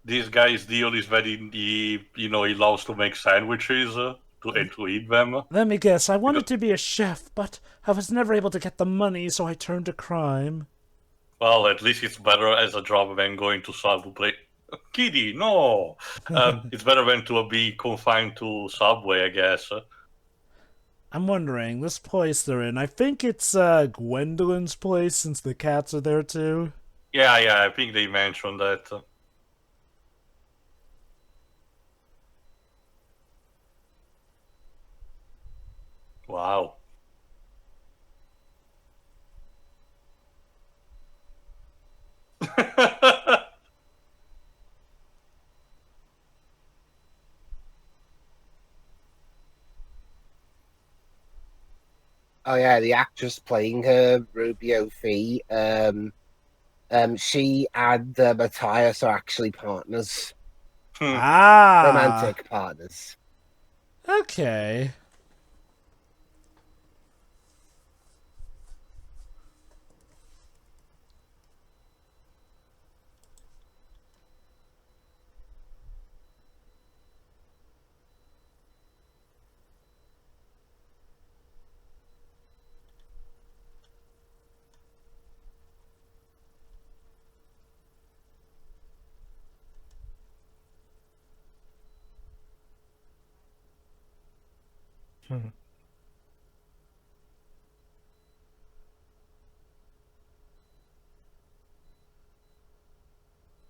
this guy's deal is that he loves to make sandwiches to eat them. Let me guess. I wanted to be a chef, but I was never able to get the money, so I turned to crime. Well, at least it's better as a job than going to Subway. Kitty, no. It's better than to be confined to Subway, I guess. I'm wondering, this place they're in, I think it's Gwendolyn's place since the cats are there too. Yeah, I think they mentioned that. Wow. Oh yeah, the actress playing her, Rubio Fee. She and Matthias are actually partners, romantic partners. Okay.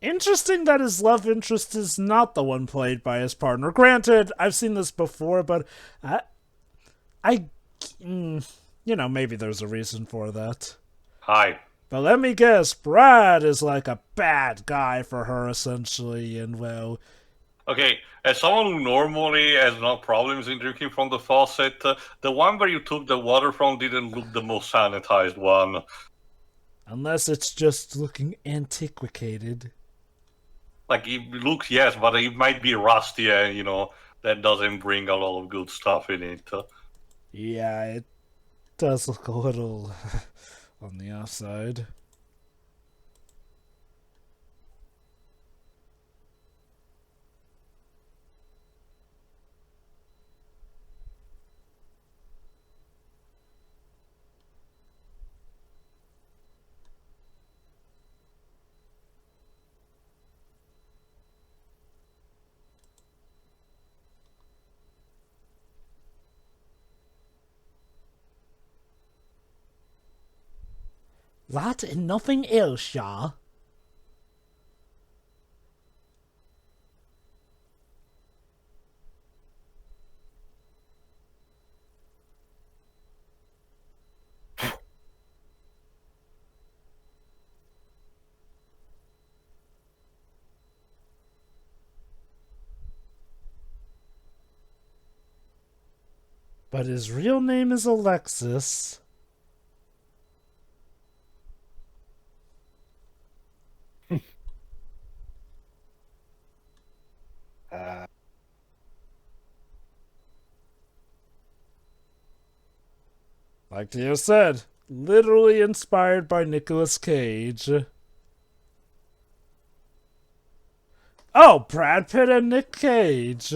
Interesting that his love interest is not the one played by his partner. Granted, I've seen this before, but maybe there's a reason for that. Hi. But let me guess, Brad is like a bad guy for her, essentially, and well... Okay, as someone who normally has no problems in drinking from the faucet, the one where you took the water from didn't look the most sanitized one. Unless it's just looking antiquated. Like, it looks, yes, but it might be rusty and, that doesn't bring a lot of good stuff in it. Yeah, it does look a little on the offside. That and nothing else, ya. But his real name is Alexis. Like Theo said, literally inspired by Nicolas Cage. Oh, Brad Pitt and Nick Cage.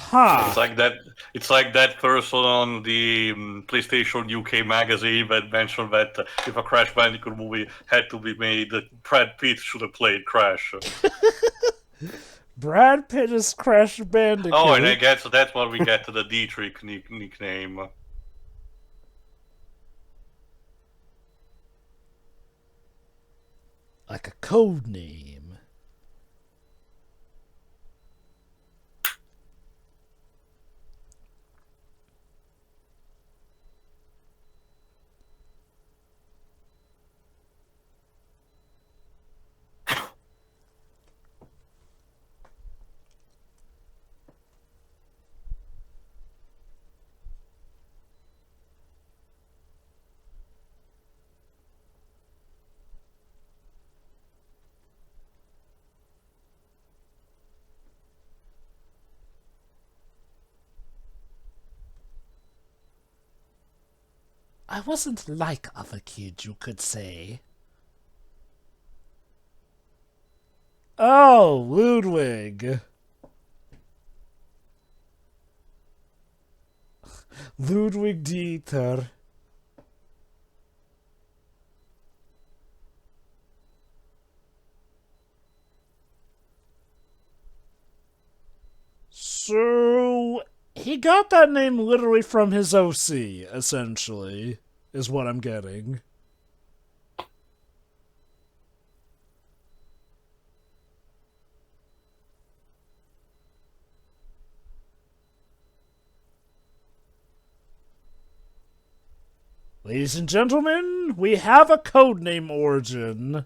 Huh. It's like that. It's like that person on the PlayStation UK magazine that mentioned that if a Crash Bandicoot movie had to be made, Brad Pitt should have played Crash. Brad Pitt is Crash Bandicoot. Oh, and I guess that's what we get to the Dietrich nickname. Like a code name. I wasn't like other kids, you could say. Oh, Ludwig. Ludwig Dieter. So, he got that name literally from his OC, essentially, is what I'm getting. Ladies and gentlemen, we have a codename origin.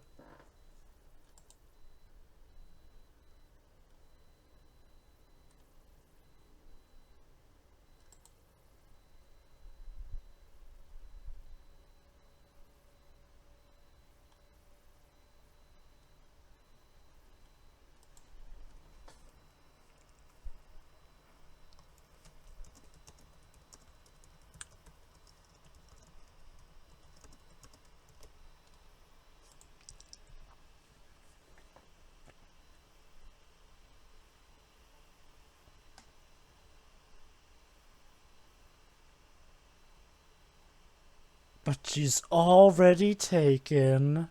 But she's already taken.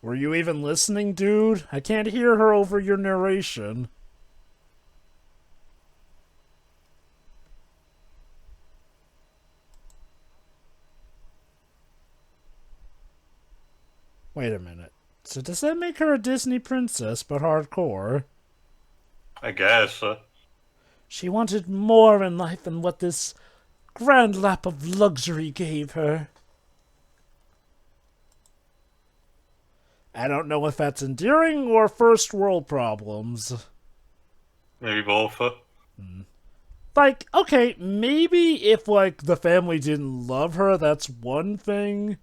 Were you even listening, dude? I can't hear her over your narration. Wait a minute. So does that make her a Disney princess, but hardcore? I guess. She wanted more in life than what this grand lap of luxury gave her. I don't know if that's endearing or first world problems. Maybe both. Like, okay, maybe if, like, the family didn't love her, that's one thing.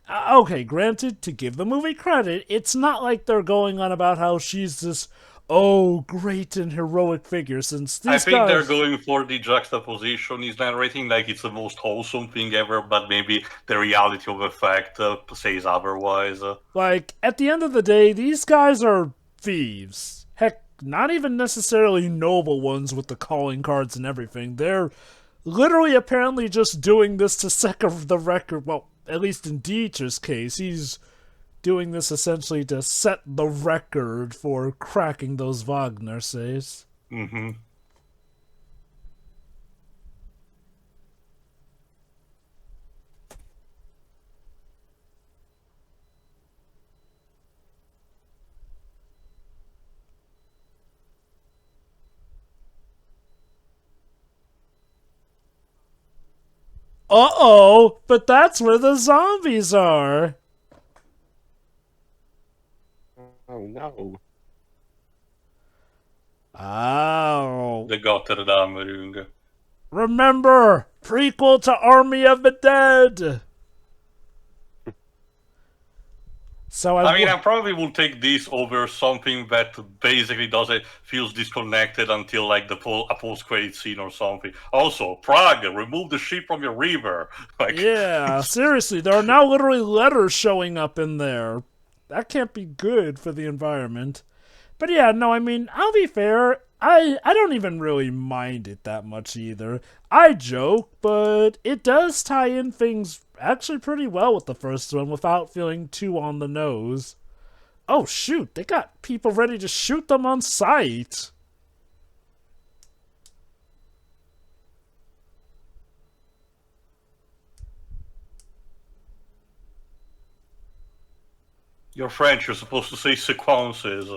Okay, granted, to give the movie credit, it's not like they're going on about how she's this, oh, great and heroic figure, since these I think they're guys... going for the juxtaposition. He's narrating like it's the most wholesome thing ever, but maybe the reality of the fact says otherwise. Like, at the end of the day, these guys are thieves. Heck, not even necessarily noble ones with the calling cards and everything. They're literally apparently just doing this to set the record. Well, at least in Dieter's case, he's doing this essentially to set the record for cracking those Wagner safes. Mm-hmm. Uh-oh, but that's where the zombies are. Oh no. Oh. The Gotterdammerung. Remember, prequel to Army of the Dead. So I mean, I probably will take this over something that basically feels disconnected until like a post-credit scene or something. Also, Prague, remove the ship from your river. Like, yeah, seriously, there are now literally letters showing up in there. that can't be good for the environment. But yeah, no, I mean, I'll be fair. I don't even really mind it that much either. I joke, but it does tie in things actually pretty well with the first one without feeling too on the nose. Oh shoot, they got people ready to shoot them on sight. You're French, you're supposed to say sequences.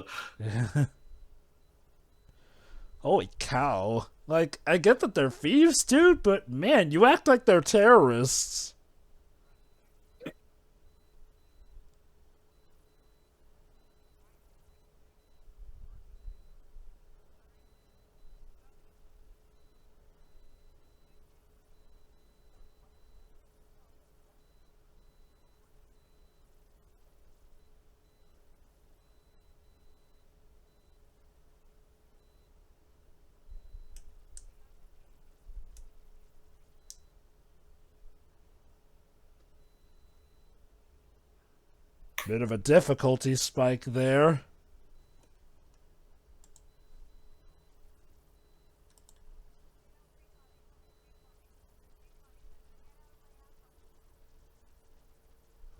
Holy cow. Like, I get that they're thieves, dude, but man, you act like they're terrorists. Bit of a difficulty spike there.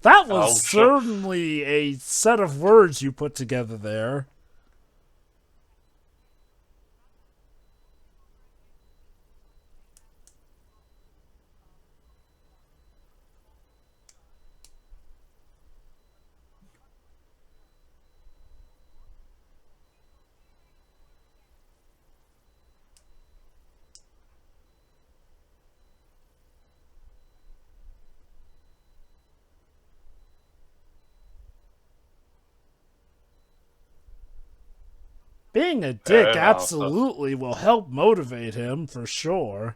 That was Ouch. certainly a set of words you put together there. Being a dick enough. absolutely will help motivate him, for sure.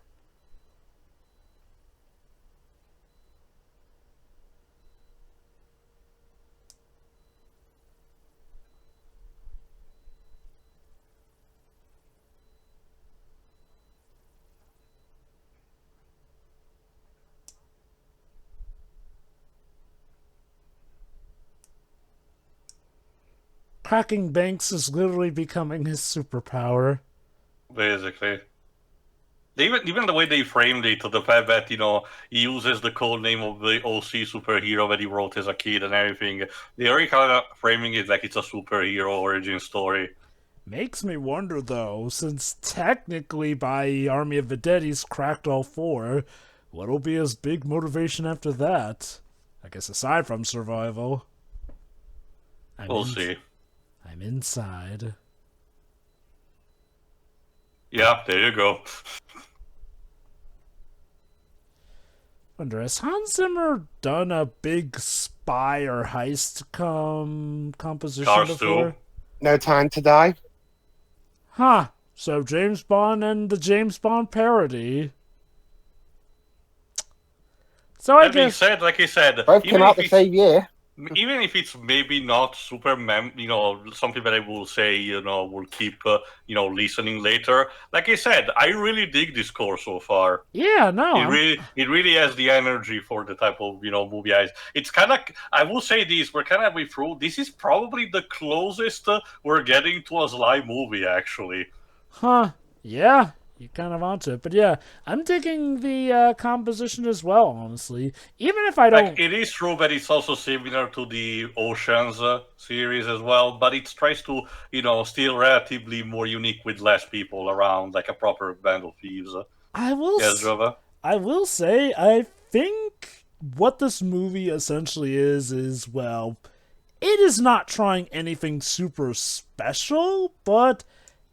Cracking banks is literally becoming his superpower. Basically. Even the way they framed it, to the fact that, he uses the code name of the OC superhero that he wrote as a kid and everything, they already kind of framing it like it's a superhero origin story. Makes me wonder, though, since technically by Army of the Dead he's cracked all 4, what'll be his big motivation after that? I guess aside from survival. We'll see. I'm inside. Yeah, there you go. Wonder, has Hans Zimmer done a big spy or heist composition Cars before? 2. No Time to Die. Huh. So James Bond and the James Bond parody. So I That being guess... said, like I said, Both came out the same year. even if it's maybe not super something that I will say, will keep, listening later. Like I said, I really dig this score so far. Yeah, no. It really has the energy for the type of, movie it's kind of, I will say this, we're kind of way through. This is probably the closest we're getting to a Sly movie, actually. Huh. Yeah. You're kind of onto it. But yeah, I'm digging the composition as well, honestly. Even if I don't... Like, it is true that it's also similar to the Oceans series as well, but it tries to, still relatively more unique with less people around, like a proper band of thieves. I will say, I think what this movie essentially is, well, it is not trying anything super special, but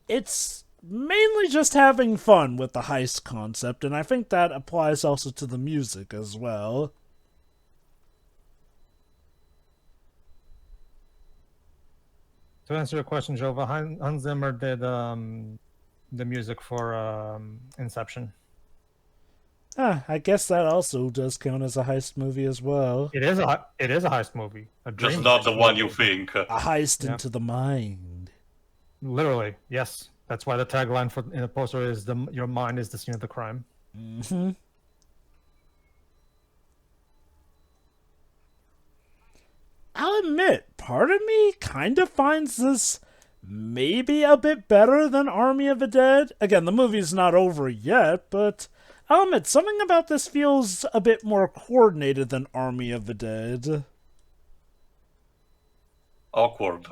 it's mainly just having fun with the heist concept, and I think that applies also to the music as well. To answer your question, Jova, Hans Zimmer did the music for Inception. I guess that also does count as a heist movie as well. It is a heist movie. Just not the one you think. A heist into the mind. Literally, yes. That's why the tagline in the poster is "Your mind is the scene of the crime." Mm-hmm. I'll admit, part of me kind of finds this maybe a bit better than Army of the Dead. Again, the movie's not over yet, but I'll admit, something about this feels a bit more coordinated than Army of the Dead. Awkward.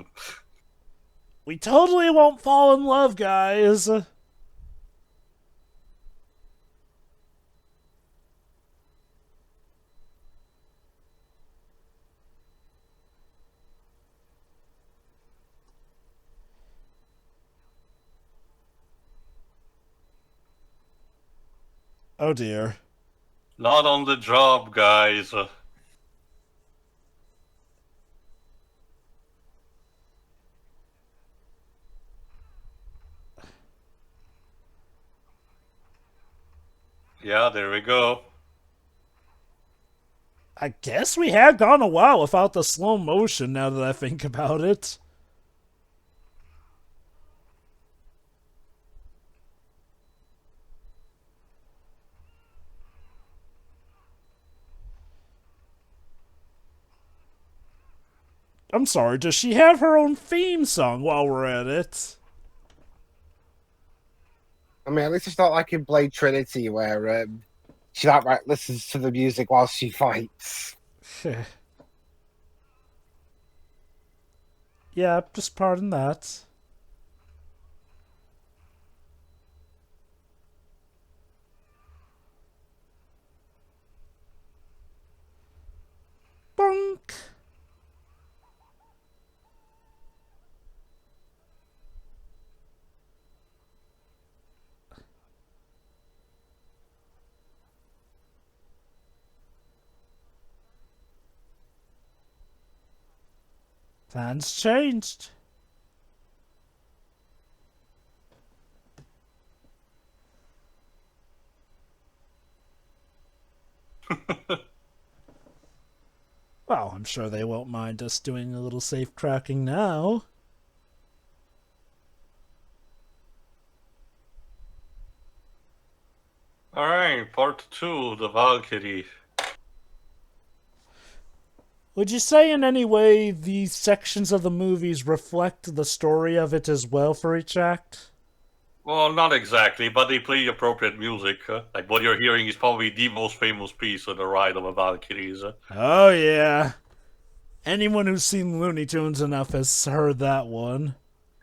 We totally won't fall in love, guys. Oh dear. Not on the job, guys. Yeah, there we go. I guess we have gone a while without the slow motion now that I think about it. I'm sorry, does she have her own theme song while we're at it? I mean, at least it's not like in Blade Trinity where she outright listens to the music while she fights. Yeah, just pardon that. Bonk! Plans changed. Well, I'm sure they won't mind us doing a little safe cracking now. Alright, part 2, the Valkyrie. Would you say in any way these sections of the movies reflect the story of it as well for each act? Well, not exactly, but they play appropriate music. Like what you're hearing is probably the most famous piece of the Ride of the Valkyries. Oh yeah. Anyone who's seen Looney Tunes enough has heard that one.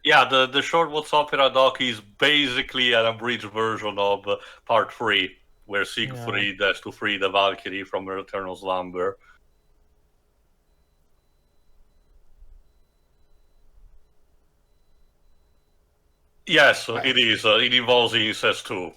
Yeah, the short What's Opera doc is basically an abridged version of part 3, where Siegfried has to free the Valkyrie from her eternal slumber. Yes, it is. It involves incest too.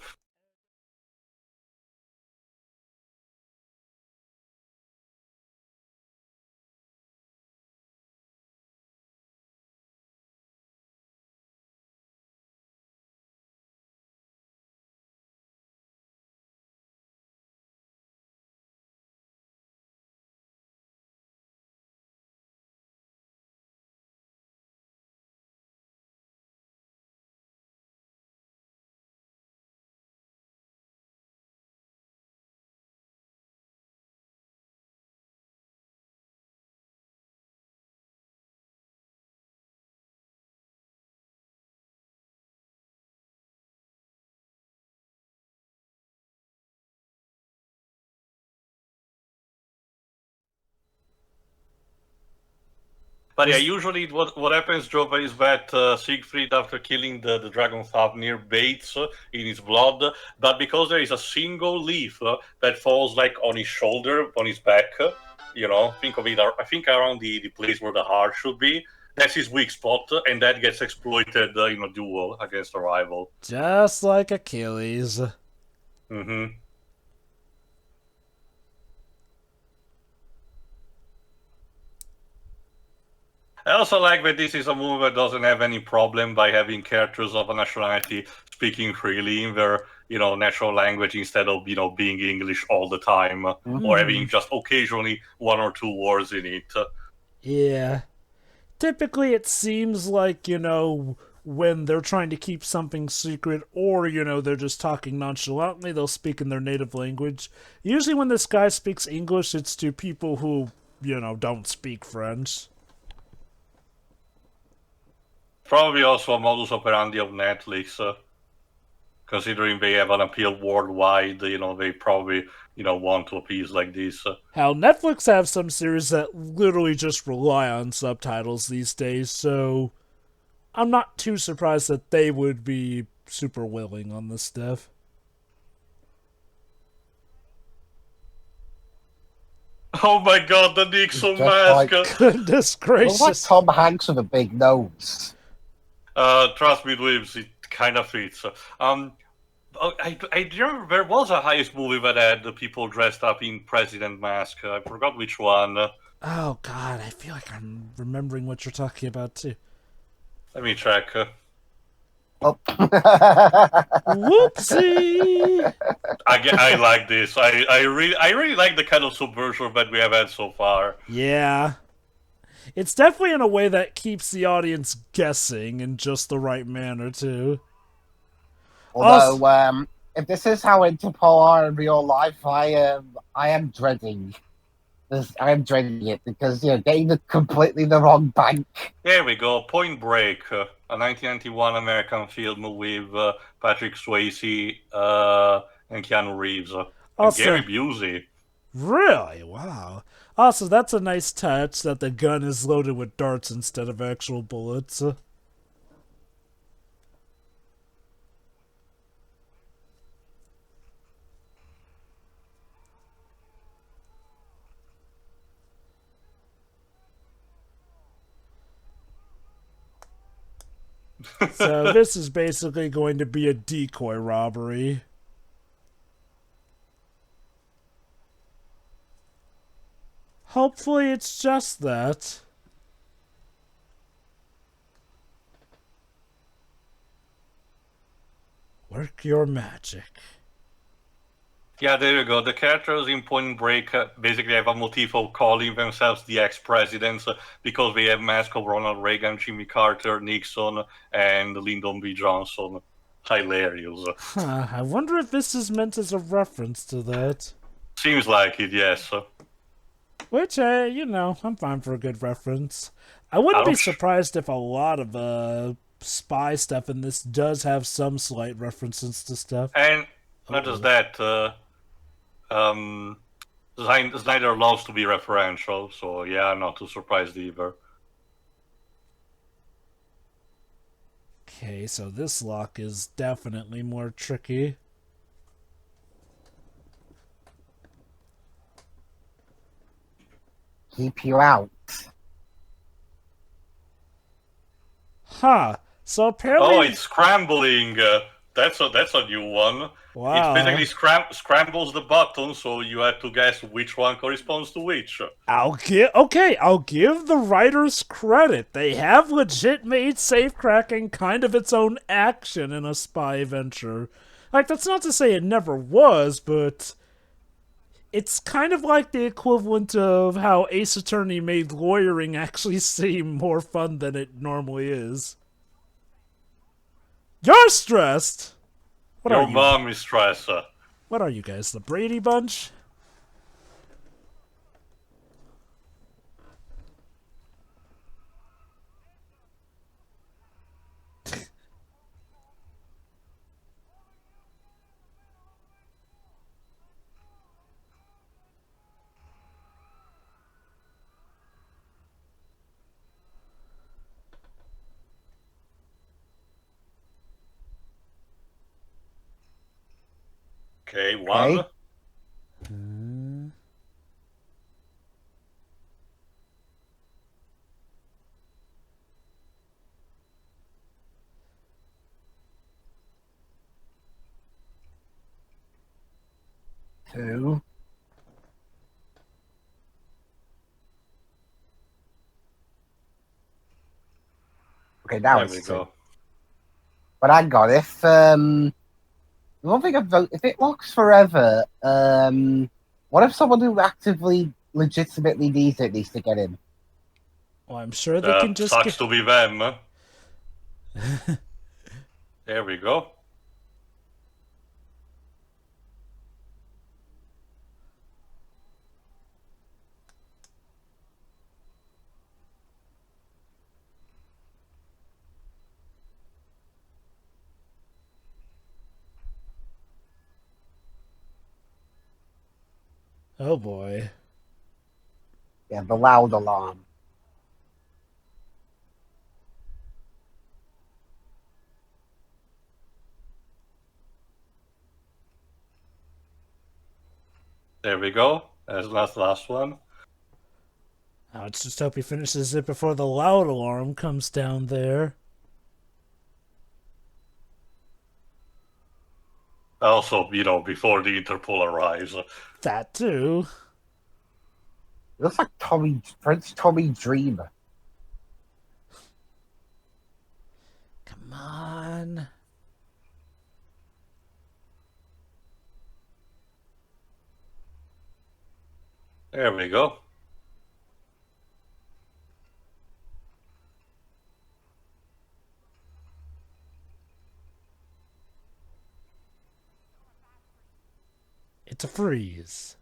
But yeah, usually what happens, Jova, is that Siegfried, after killing the dragon Fafnir, bathes in his blood. But because there is a single leaf that falls like on his shoulder, on his back, think of it, I think around the place where the heart should be. That's his weak spot, and that gets exploited in a duel against a rival. Just like Achilles. Mm-hmm. I also like that this is a movie that doesn't have any problem by having characters of a nationality speaking freely in their, natural language instead of, being English all the time or having just occasionally one or two words in it. Yeah. Typically it seems like, when they're trying to keep something secret or, they're just talking nonchalantly, they'll speak in their native language. Usually when this guy speaks English, it's to people who don't speak French. Probably also a modus operandi of Netflix, considering they have an appeal worldwide. They probably want to appease like this. Hell, Netflix have some series that literally just rely on subtitles these days, so I'm not too surprised that they would be super willing on this stuff. Oh my god, the Nixon Just mask! Goodness Looks like gracious. Tom Hanks with a big nose. Trust me, Dweebs, it kind of fits. I remember there was a heist movie that had the people dressed up in president mask. I forgot which one. Oh god, I feel like I'm remembering what you're talking about too. Let me check. Oh. Whoopsie! I like this. I really like the kind of subversion that we have had so far. Yeah. It's definitely in a way that keeps the audience guessing in just the right manner, too. Although, if this is how Interpol are in real life, I am dreading this. I am dreading it because getting completely the wrong bank. There we go. Point Break, a 1991 American film with Patrick Swayze and Keanu Reeves and Also, Gary Busey. really? Wow. Also, that's a nice touch that the gun is loaded with darts instead of actual bullets. So this is basically going to be a decoy robbery. Hopefully it's just that. Work your magic. Yeah, there you go. The characters in Point Break basically have a motif of calling themselves the ex-presidents because they have masks of Ronald Reagan, Jimmy Carter, Nixon, and Lyndon B. Johnson. Hilarious. Huh, I wonder if this is meant as a reference to that. Seems like it, yes. Which, I'm fine for a good reference. I wouldn't be surprised if a lot of spy stuff in this does have some slight references to stuff. And not just that, Snyder loves to be referential, so yeah, I'm not too surprised either. Okay, so this lock is definitely more tricky. Keep you out. Huh. So apparently... Oh, it's scrambling. That's a new one. Wow. It basically scrambles the button, so you have to guess which one corresponds to which. I'll give the writers credit. They have legit made safecracking kind of its own action in a spy venture. Like, that's not to say it never was, but it's kind of like the equivalent of how Ace Attorney made lawyering actually seem more fun than it normally is. You're stressed! Your mom is stressed. What are you guys, the Brady Bunch? Okay, one. Okay. Two. Okay, now There we it's go. two. But hang on, if the one thing about if it locks forever, what if someone who actively, legitimately needs to get in? Well, I'm sure they can just sucks to be them. There we go. Oh boy. Yeah, the loud alarm. There we go. That's the last one. Now let's just hope he finishes it before the loud alarm comes down there. Also, before the Interpol arrives. That too. It looks like Prince Tommy Dreamer. Come on. There we go. It's a freeze.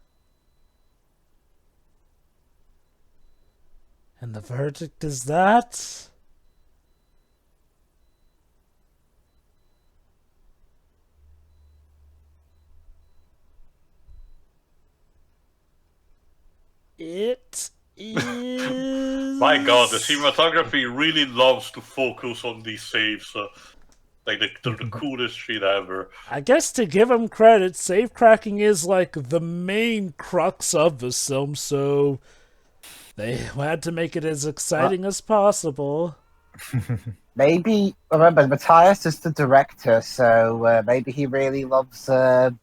And the verdict is that... It is... My god, the cinematography really loves to focus on these saves. Like, they're the coolest shit ever. I guess to give him credit, safecracking is like the main crux of the film, so they had to make it as exciting as possible. Maybe, remember, Matthias is the director, so maybe he really loves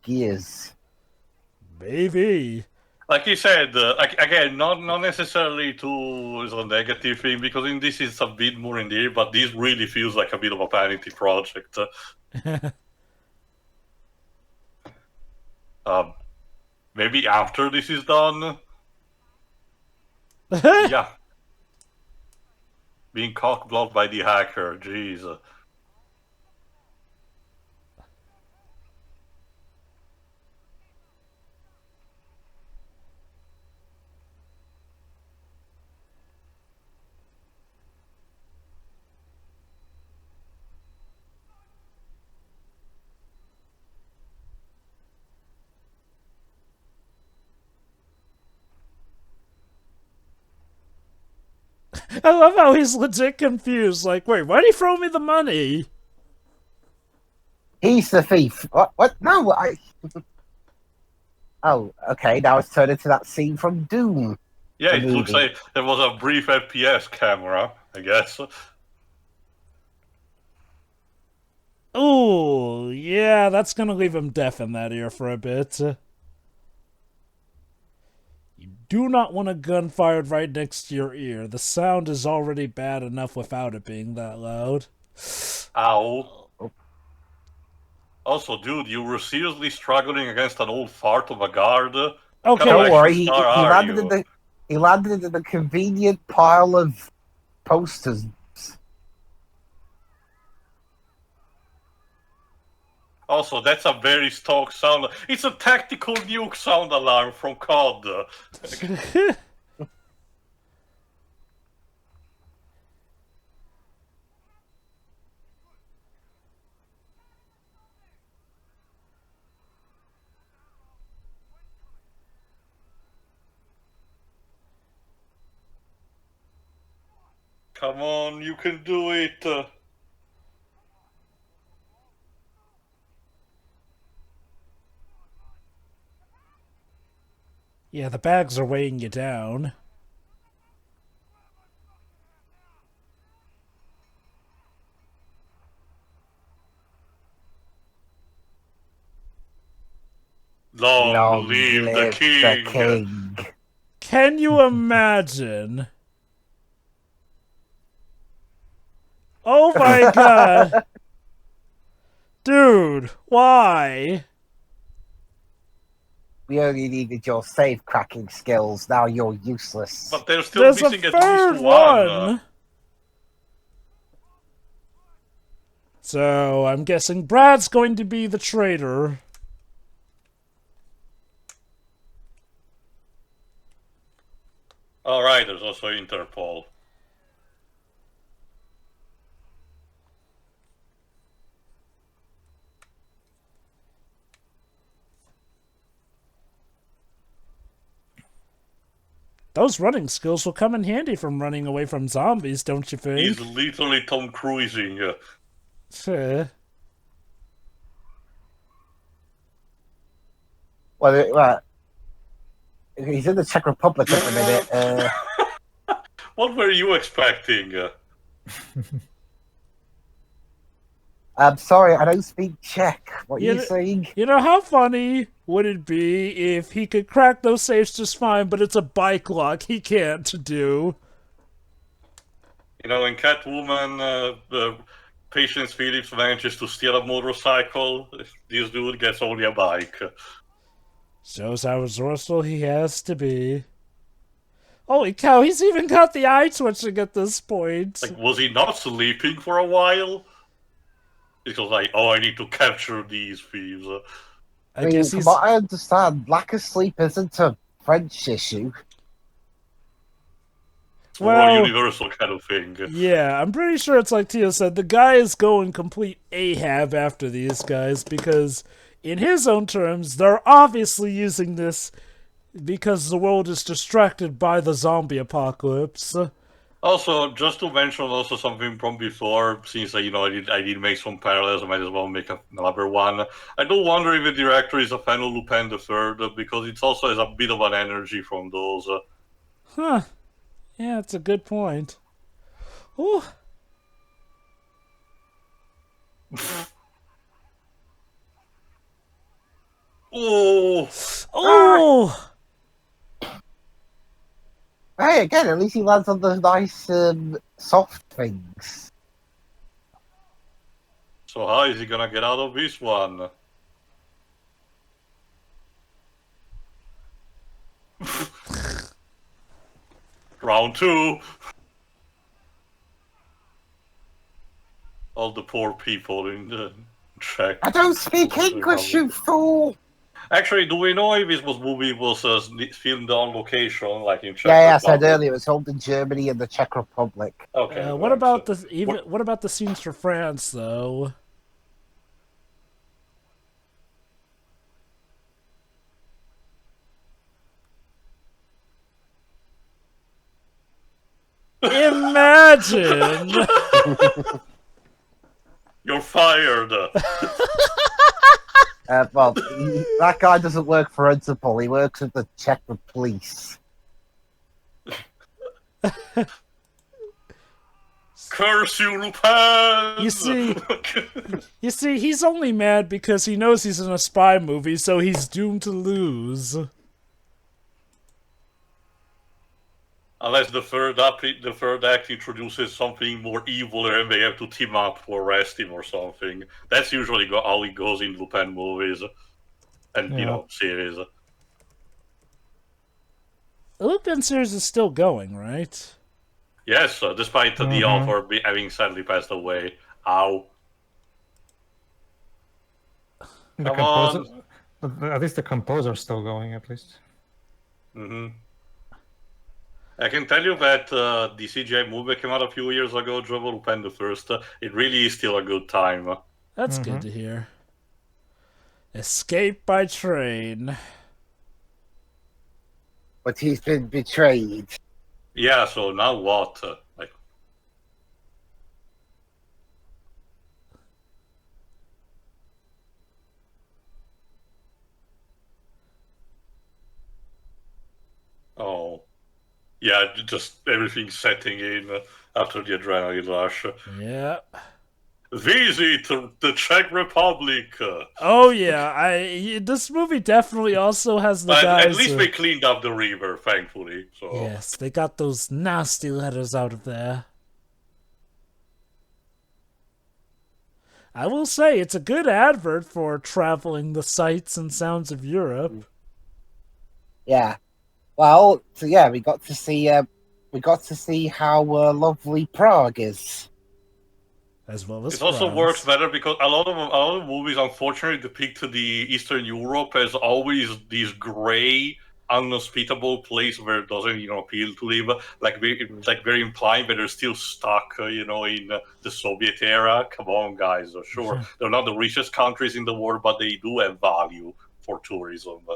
Gears. Maybe. Like you said, again, not necessarily as a negative thing, because in this it's a bit more in the air, but this really feels like a bit of a vanity project. Maybe after this is done. Yeah. Being cock-blocked by the hacker, jeez. I love how he's legit confused. Like, wait, why'd he throw me the money? He's the thief. What? No, Oh, okay, now it's turned into that scene from Doom. Yeah, The it looks movie. like there was a brief FPS camera, I guess. Oh, yeah, that's gonna leave him deaf in that ear for a bit. You do not want a gun fired right next to your ear. The sound is already bad enough without it being that loud. Ow. Also, dude, you were seriously struggling against an old fart of a guard? Okay. What kind of Don't worry, action he star are landed you? he landed in the convenient pile of posters. Also, that's a very stock sound. It's a tactical nuke sound alarm from COD. Come on, you can do it. Yeah, the bags are weighing you down. Long live the king. king. Can you imagine? Oh my god. Dude, why? We only needed your safe cracking skills. Now you're useless. But they're still There's a missing at third least one. one. So, I'm guessing Brad's going to be the traitor. Alright, there's also Interpol. Those running skills will come in handy from running away from zombies, don't you think? He's literally Tom Cruising. Well, he's in the Czech Republic at the minute. What were you expecting? I'm sorry, I don't speak Czech. What are you saying? You know, how funny would it be if he could crack those safes just fine, but it's a bike lock he can't do? You know, in Catwoman, Patience Phillips manages to steal a motorcycle. This dude gets only a bike. Shows how resourceful he has to be. Holy cow, he's even got the eye twitching at this point. Like, was he not sleeping for a while? It was like, oh, I need to capture these thieves. I mean, from what I understand, lack of sleep isn't a French issue. It's more a universal kind of thing. Yeah, I'm pretty sure it's like Tio said, the guy is going complete Ahab after these guys because, in his own terms, they're obviously using this because the world is distracted by the zombie apocalypse. Also, just to mention also something from before, since I did make some parallels, I might as well make another one. I do wonder if the director is a fan of Lupin III, because it also has a bit of an energy from those. Huh. Yeah, that's a good point. Ooh. Oh! Oh! Hey, again, at least he lands on the nice, soft things. So how is he gonna get out of this one? Round 2. All the poor people in the Czech. I don't speak English, you fool! Actually, do we know if this movie was filmed on location, like in Czech? Yeah, I said earlier, it was filmed in Germany and the Czech Republic. Okay. What about the scenes for France, though? Imagine! You're fired! Well, that guy doesn't work for Interpol, he works with the Czech police. Curse you, Lupin! You see, he's only mad because he knows he's in a spy movie, so he's doomed to lose. Unless the third act introduces something more evil and they have to team up to arrest him or something. That's usually how it goes in Lupin movies. And, series. The Lupin series is still going, right? Yes, despite the author having sadly passed away. Ow. At least the composer's still going, at least. I can tell you that the CGI movie came out a few years ago, Joe Lupin the First. It really is still a good time. That's good to hear. Escape by train. But he's been betrayed. Yeah, so now what? Oh. Yeah, just everything setting in after the adrenaline rush. Yeah. Visit the Czech Republic. Oh yeah, this movie definitely also has the guys. At least they cleaned up the river, thankfully. So. Yes, they got those nasty letters out of there. I will say it's a good advert for traveling the sights and sounds of Europe. Yeah. Well, so yeah, we got to see how lovely Prague is. As well as it also works better because a lot of movies unfortunately depict the Eastern Europe as always these gray, unhospitable place where it doesn't appeal to live, like very implying that they're still stuck in the Soviet era. Come on, guys, sure they're not the richest countries in the world, but they do have value for tourism.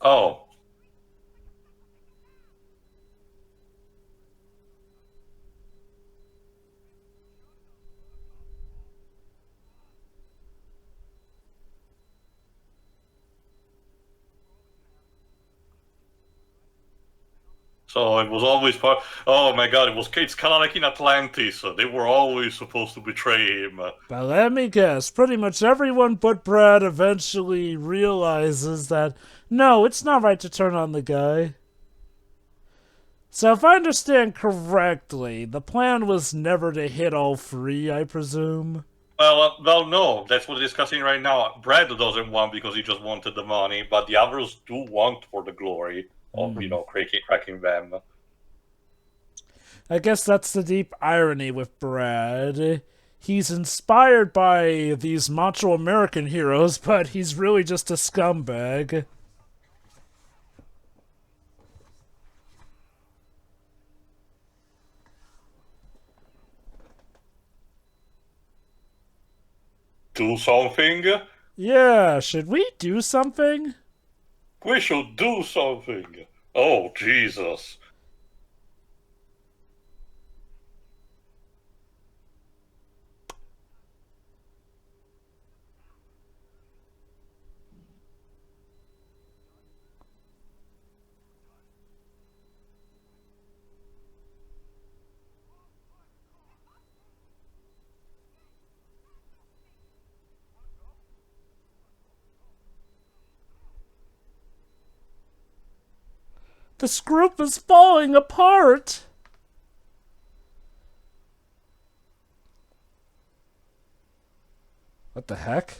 Oh. So it was always part. Oh my God! It's kind of like in Atlantis. They were always supposed to betray him. But let me guess, pretty much everyone but Brad eventually realizes that, no, it's not right to turn on the guy. So if I understand correctly, the plan was never to hit all three, I presume? Well, no. That's what we're discussing right now. Brad doesn't want because he just wanted the money, but the others do want for the glory of, cracking them. I guess that's the deep irony with Brad. He's inspired by these macho American heroes, but he's really just a scumbag. Do something? Yeah, should we do something? We should do something. Oh, Jesus. This group is falling apart! What the heck?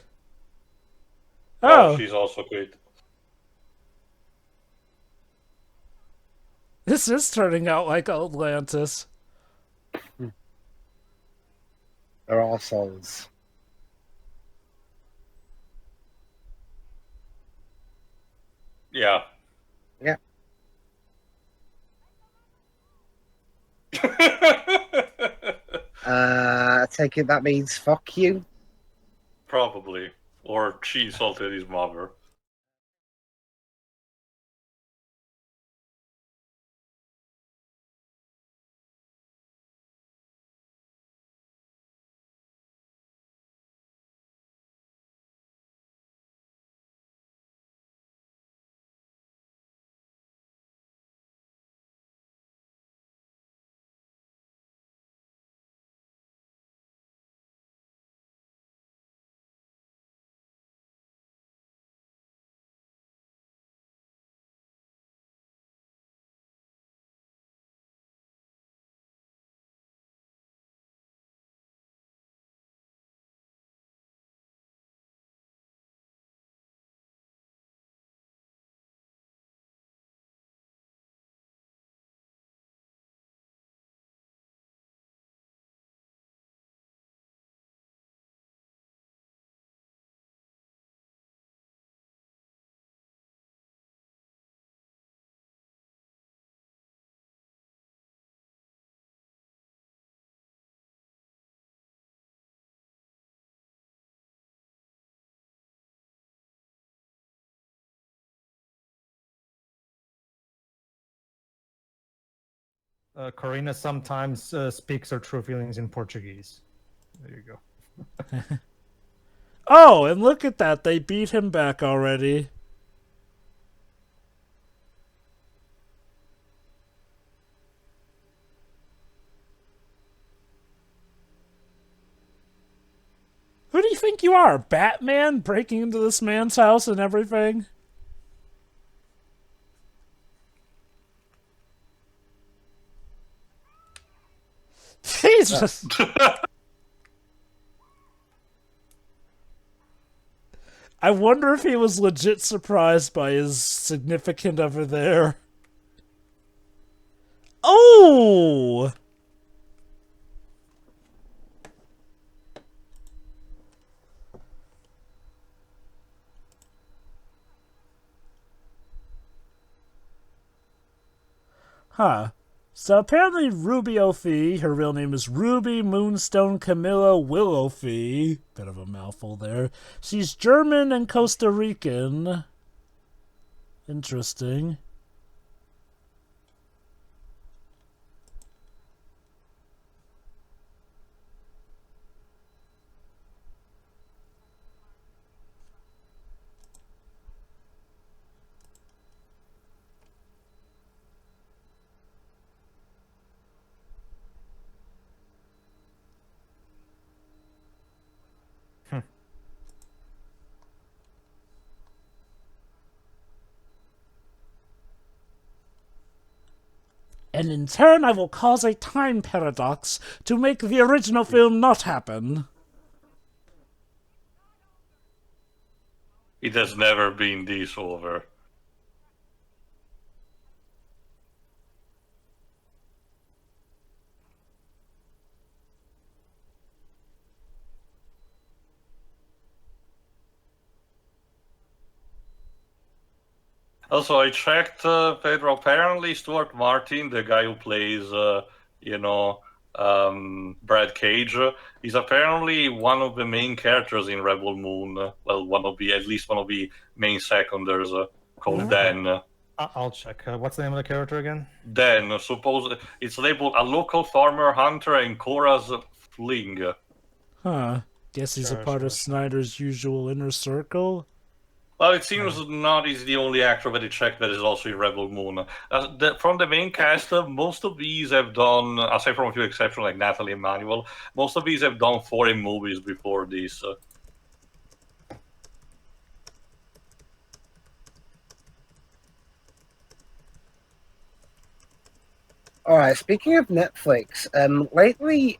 Oh, She's also great. this is turning out like Atlantis. They're all souls. Yeah. Yeah. I take it that means fuck you. Probably. Or she insulted his mother. Karina sometimes speaks her true feelings in Portuguese. There you go. Oh, and look at that, they beat him back already. Who do you think you are, Batman, breaking into this man's house and everything? Jesus! I wonder if he was legit surprised by his significant over there. Oh! Huh. So apparently Ruby O'Fee, her real name is Ruby Moonstone Camilla Willowfee. Bit of a mouthful there. She's German and Costa Rican. Interesting. And in turn, I will cause a time paradox to make the original film not happen. It has never been this over. Also, I checked, Pedro. Apparently, Stuart Martin, the guy who plays, Brad Cage, is apparently one of the main characters in Rebel Moon. Well, at least one of the main seconders, called Dan. I'll check. What's the name of the character again? Dan, suppose it's labeled a local farmer hunter and Cora's fling. Huh. Guess he's a part of Snyder's usual inner circle? Well, it seems not is the only actor that he checked that is also in Rebel Moon. From the main cast, most of these have done, aside from a few exceptions like Natalie Emmanuel, most of these have done foreign movies before this. All right. Speaking of Netflix, lately,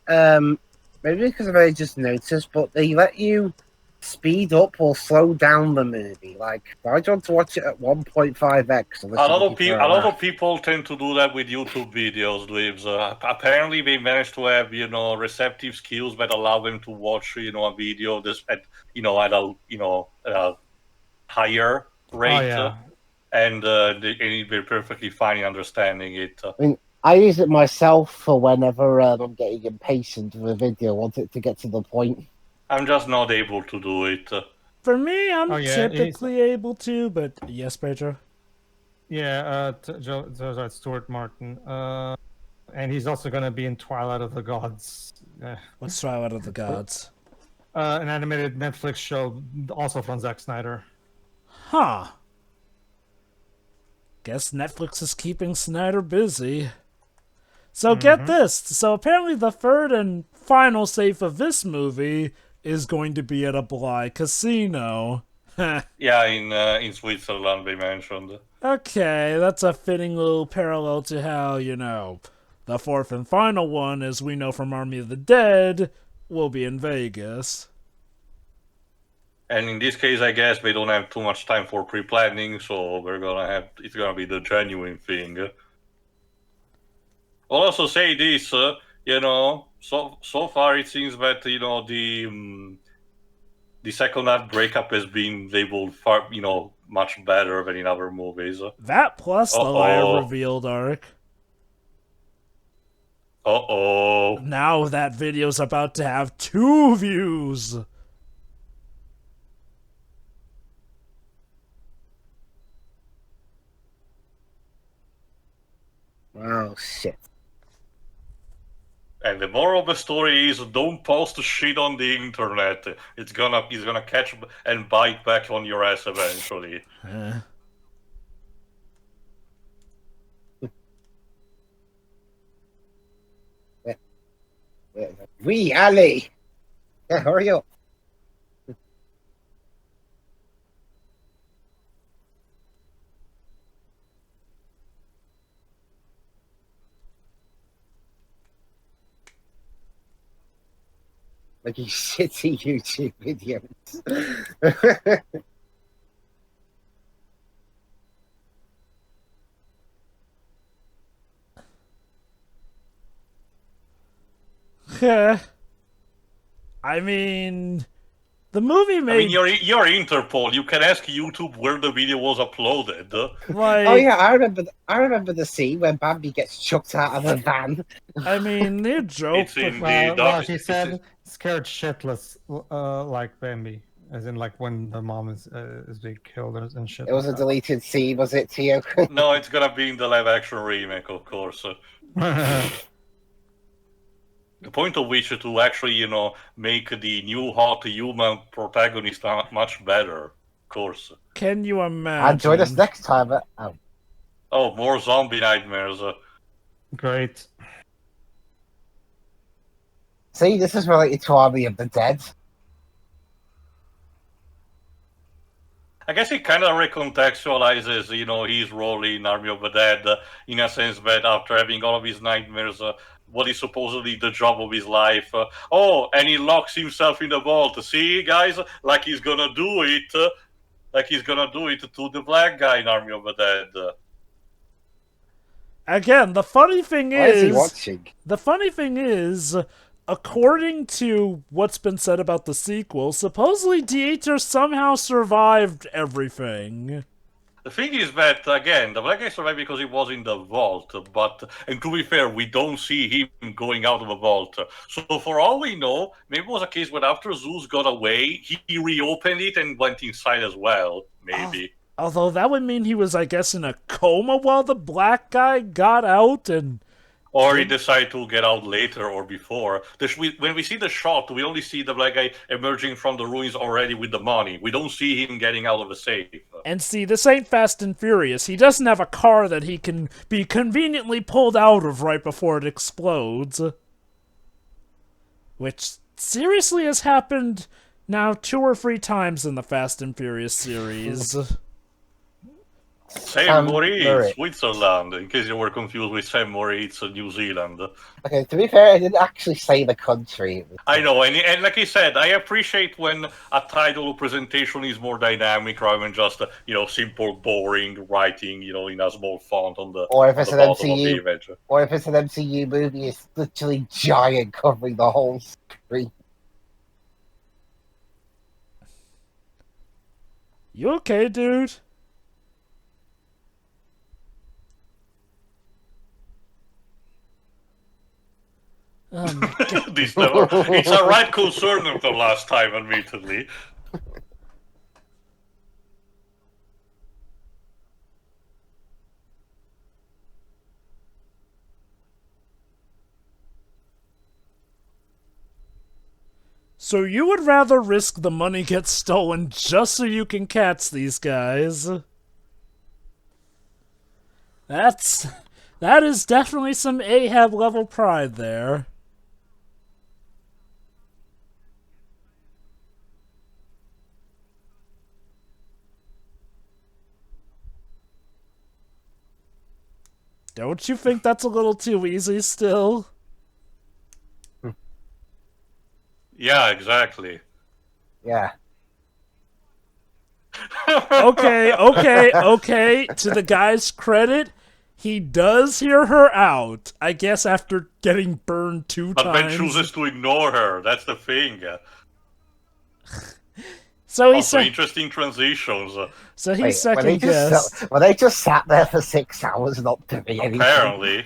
maybe because I've only just noticed, but they let you speed up or slow down the movie. Like, why do you want to watch it at 1.5x? A lot of people tend to do that with YouTube videos, Lives. Apparently, they managed to have receptive skills that allow them to watch a video at a higher rate, and they're perfectly fine in understanding it. I mean, I use it myself for whenever I'm getting impatient with a video, want it to get to the point. I'm just not able to do it. For me, I'm typically able to, but yes, Pedro? Yeah, Stuart Martin. And he's also going to be in Twilight of the Gods. What's Twilight of the Gods? An animated Netflix show, also from Zack Snyder. Huh. Guess Netflix is keeping Snyder busy. So get this. So apparently the third and final safe of this movie is going to be at a Bly casino. Yeah, in Switzerland, they mentioned. Okay, that's a fitting little parallel to how, the fourth and final one, as we know from Army of the Dead, will be in Vegas. And in this case, I guess they don't have too much time for pre-planning, so it's gonna be the genuine thing. I'll also say this, so far it seems that the second act breakup has been labeled far much better than in other movies. That plus the liar revealed arc. Now that video's about to have 2 views. Oh shit. And the moral of the story is don't post shit on the internet. It's gonna catch and bite back on your ass eventually. Oui, allez. Yeah, hurry up. Like you shitty YouTube videos. I mean, the movie made... I mean, you're Interpol. You can ask YouTube where the video was uploaded. Like, oh yeah, I remember the scene when Bambi gets chucked out of a van. I mean, they joke. She said scared shitless like Bambi. as in like when the mom is being killed and shit. It was a like deleted scene, was it, Tio? No, it's gonna be in the live-action remake, of course. that. The point of which to actually, make the new hot human protagonist much better, of course. Can you imagine? And join us next time. Oh, more zombie nightmares. Great. See, this is related to Army of the Dead. I guess it kind of recontextualizes, his role in Army of the Dead, in a sense that after having all of his nightmares, what is supposedly the job of his life. And he locks himself in the vault. See, guys, like he's gonna do it. To the black guy in Army of the Dead. Again, the funny thing Why is he watching? The funny thing is, according to what's been said about the sequel, supposedly Dieter somehow survived everything. The thing is that, again, the black guy survived because he was in the vault, and to be fair, we don't see him going out of the vault. So for all we know, maybe it was a case where after Zeus got away, he reopened it and went inside as well, maybe. Although that would mean he was, I guess, in a coma while the black guy got out and... Or he decided to get out later or before. When we see the shot, we only see the black guy emerging from the ruins already with the money. We don't see him getting out of the safe. And see, this ain't Fast and Furious. He doesn't have a car that he can be conveniently pulled out of right before it explodes. Which seriously has happened now 2 or 3 times in the Fast and Furious series. Saint-Moritz, Switzerland, in case you were confused with Saint-Moritz, New Zealand. Okay, to be fair, I didn't actually say the country. I know, and like I said, I appreciate when a title presentation is more dynamic rather than just, simple, boring writing, in a small font on the Or if it's an bottom of the MCU, image. or if it's an MCU movie, it's literally giant, covering the whole screen. You okay, dude? It's a right concern of the last time, admittedly. So you would rather risk the money gets stolen just so you can catch these guys? That is definitely some Ahab level pride there. Don't you think that's a little too easy still? Yeah, exactly. Yeah. Okay. To the guy's credit, he does hear her out. I guess after getting burned 2 times. But then chooses to ignore her. That's the thing. So he Also, said, interesting transitions. so he Wait, second guessed. when they just sat there for 6 hours not doing anything. Apparently.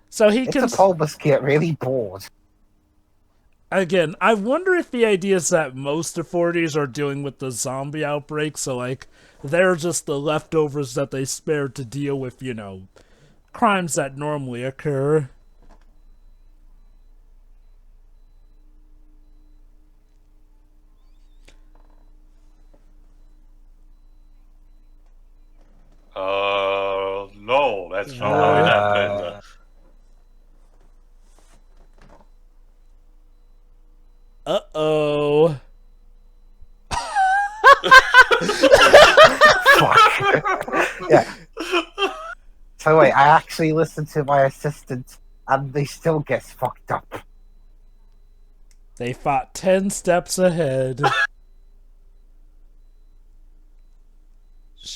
So he It's can. a Paul must get really bored. Again, I wonder if the idea is that most authorities are dealing with the zombie outbreak, so, like, they're just the leftovers that they spared to deal with, crimes that normally occur. No, that's not how it happened. Uh-oh. Fuck. Yeah. So wait, I actually listened to my assistant, and they still get fucked up. They fought 10 steps ahead.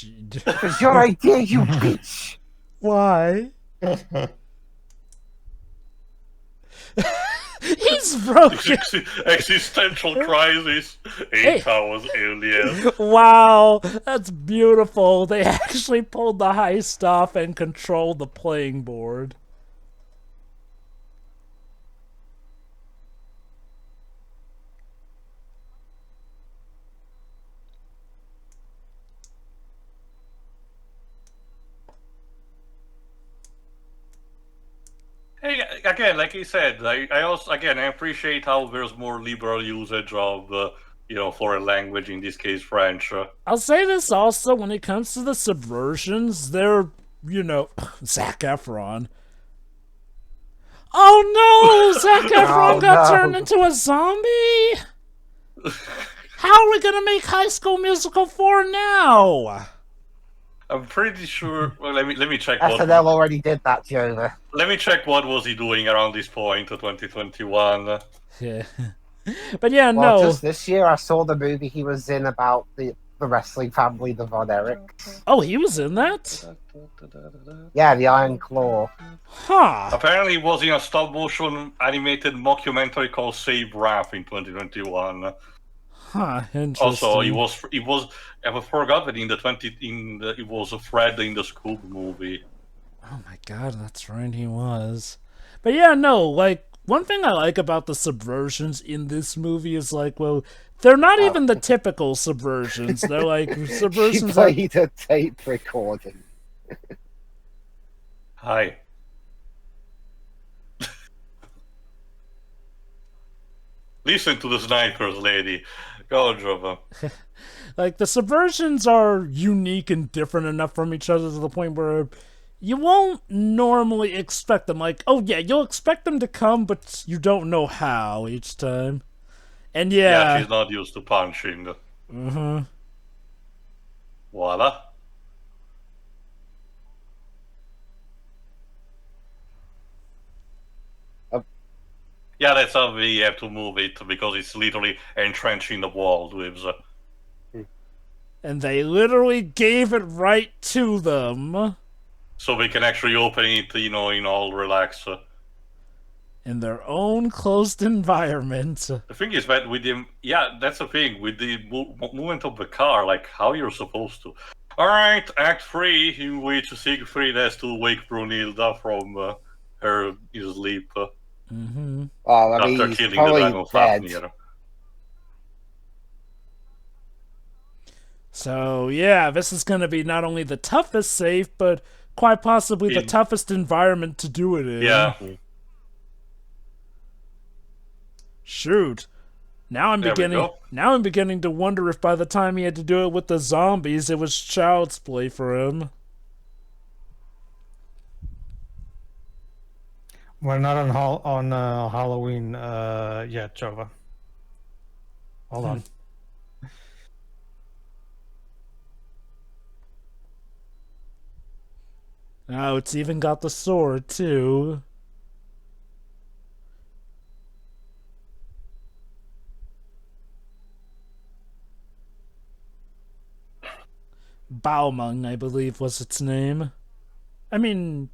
It was your idea, you bitch! Why? He's broken. Existential crisis. 8 hours earlier. Wow, that's beautiful. They actually pulled the heist off and controlled the playing board. Hey, again, like I said, I also again I appreciate how there's more liberal usage of foreign language, in this case French. I'll say this also, when it comes to the subversions, they're, Zac Efron. Oh no! Zac Efron Oh, got no. turned into a zombie? How are we gonna make High School Musical 4 now? I'm pretty sure. Well, let me check SNL already did that, Jova. Let me check what was he doing around this point, 2021. Yeah. But yeah, Well, no. just this year I saw the movie he was in about the wrestling family, the Von Erichs. Oh, he was in that? Yeah, the Iron Claw. Huh. Apparently, he was in a stop-motion animated mockumentary called Save Rap in 2021. Huh, interesting. Also, he was. I forgot that it was a Fred in the Scoob movie. Oh my god, that's right, he was. But yeah, no, like, one thing I like about the subversions in this movie is, like, well, they're not even the typical subversions. They're like She subversions that... played a tape recording. Hi. Listen to the snipers, lady. Go, Jova. Like, the subversions are unique and different enough from each other to the point where you won't normally expect them. Like, oh yeah, you'll expect them to come, but you don't know how each time. And Yeah, she's not used to punching. Mm-hmm. Voila. Yeah, that's how we have to move it, because it's literally entrenched in the wall with... And they literally gave it right to them. So we can actually open it, in all relax. In their own closed environment. The thing is that with the... Yeah, that's the thing. With the movement of the car, like, how you're supposed to... Alright, Act 3, in which Siegfried has to wake Brunhilde from her sleep. Mm-hmm. Oh, I After mean, he's killing the probably Dragon dead. Fafnir. So, yeah, this is going to be not only the toughest safe, but quite possibly the toughest environment to do it in. Yeah. Shoot. Now I'm beginning to wonder if by the time he had to do it with the zombies, it was child's play for him. We're not on Halloween yet, Jova. Hold on. Oh, it's even got the sword, too. Baumung, I believe, was its name. I mean,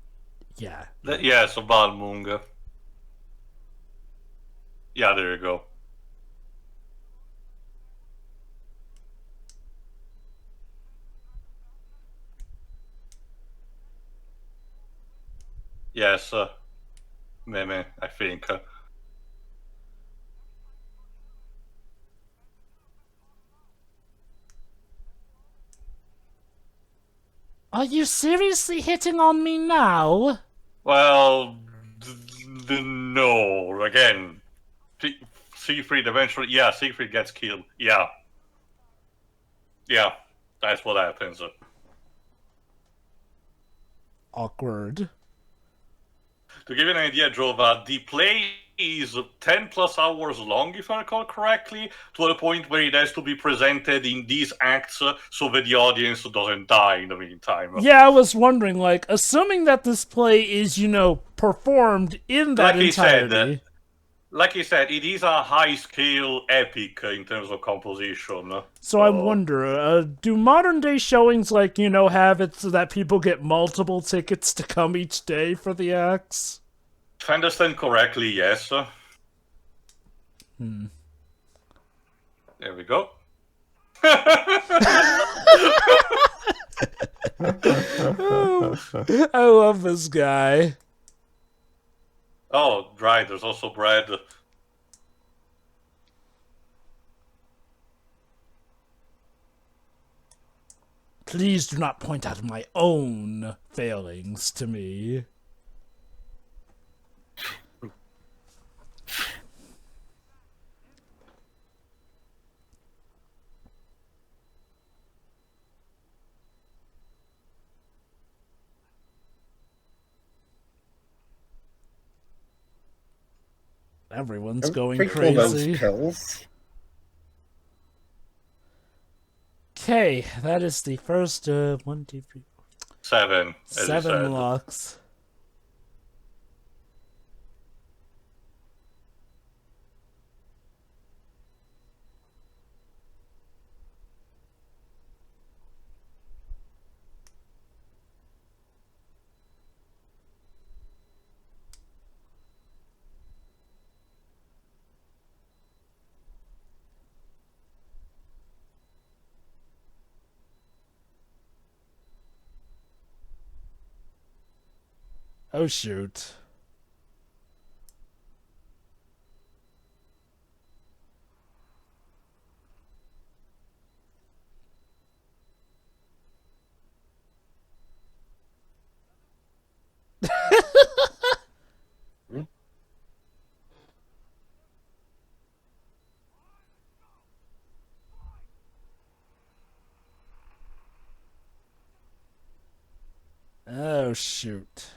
yeah. Yeah, so Balmung. Yeah, there you go. Yes, Meme, I think. Are you seriously hitting on me now? Well, no. Again, Siegfried eventually... Yeah, Siegfried gets killed. Yeah. Yeah, that's what happens. Awkward. To give you an idea, Jova, the play is 10 plus hours long, if I recall correctly, to the point where it has to be presented in these acts so that the audience doesn't die in the meantime. Yeah, I was wondering, like, assuming that this play is, performed in that entirety. Like I said, it is a high-scale epic in terms of composition. So I wonder, do modern-day showings, like, have it so that people get multiple tickets to come each day for the acts? If I understand correctly, yes. Hmm. There we go. I love this guy. Oh, right, there's also bread. Please do not point out my own failings to me. Everyone's going Think all those crazy. pills. Okay, that is the first 1, 2, 3, 7, as you 7 said. locks. Oh shoot. Oh shoot.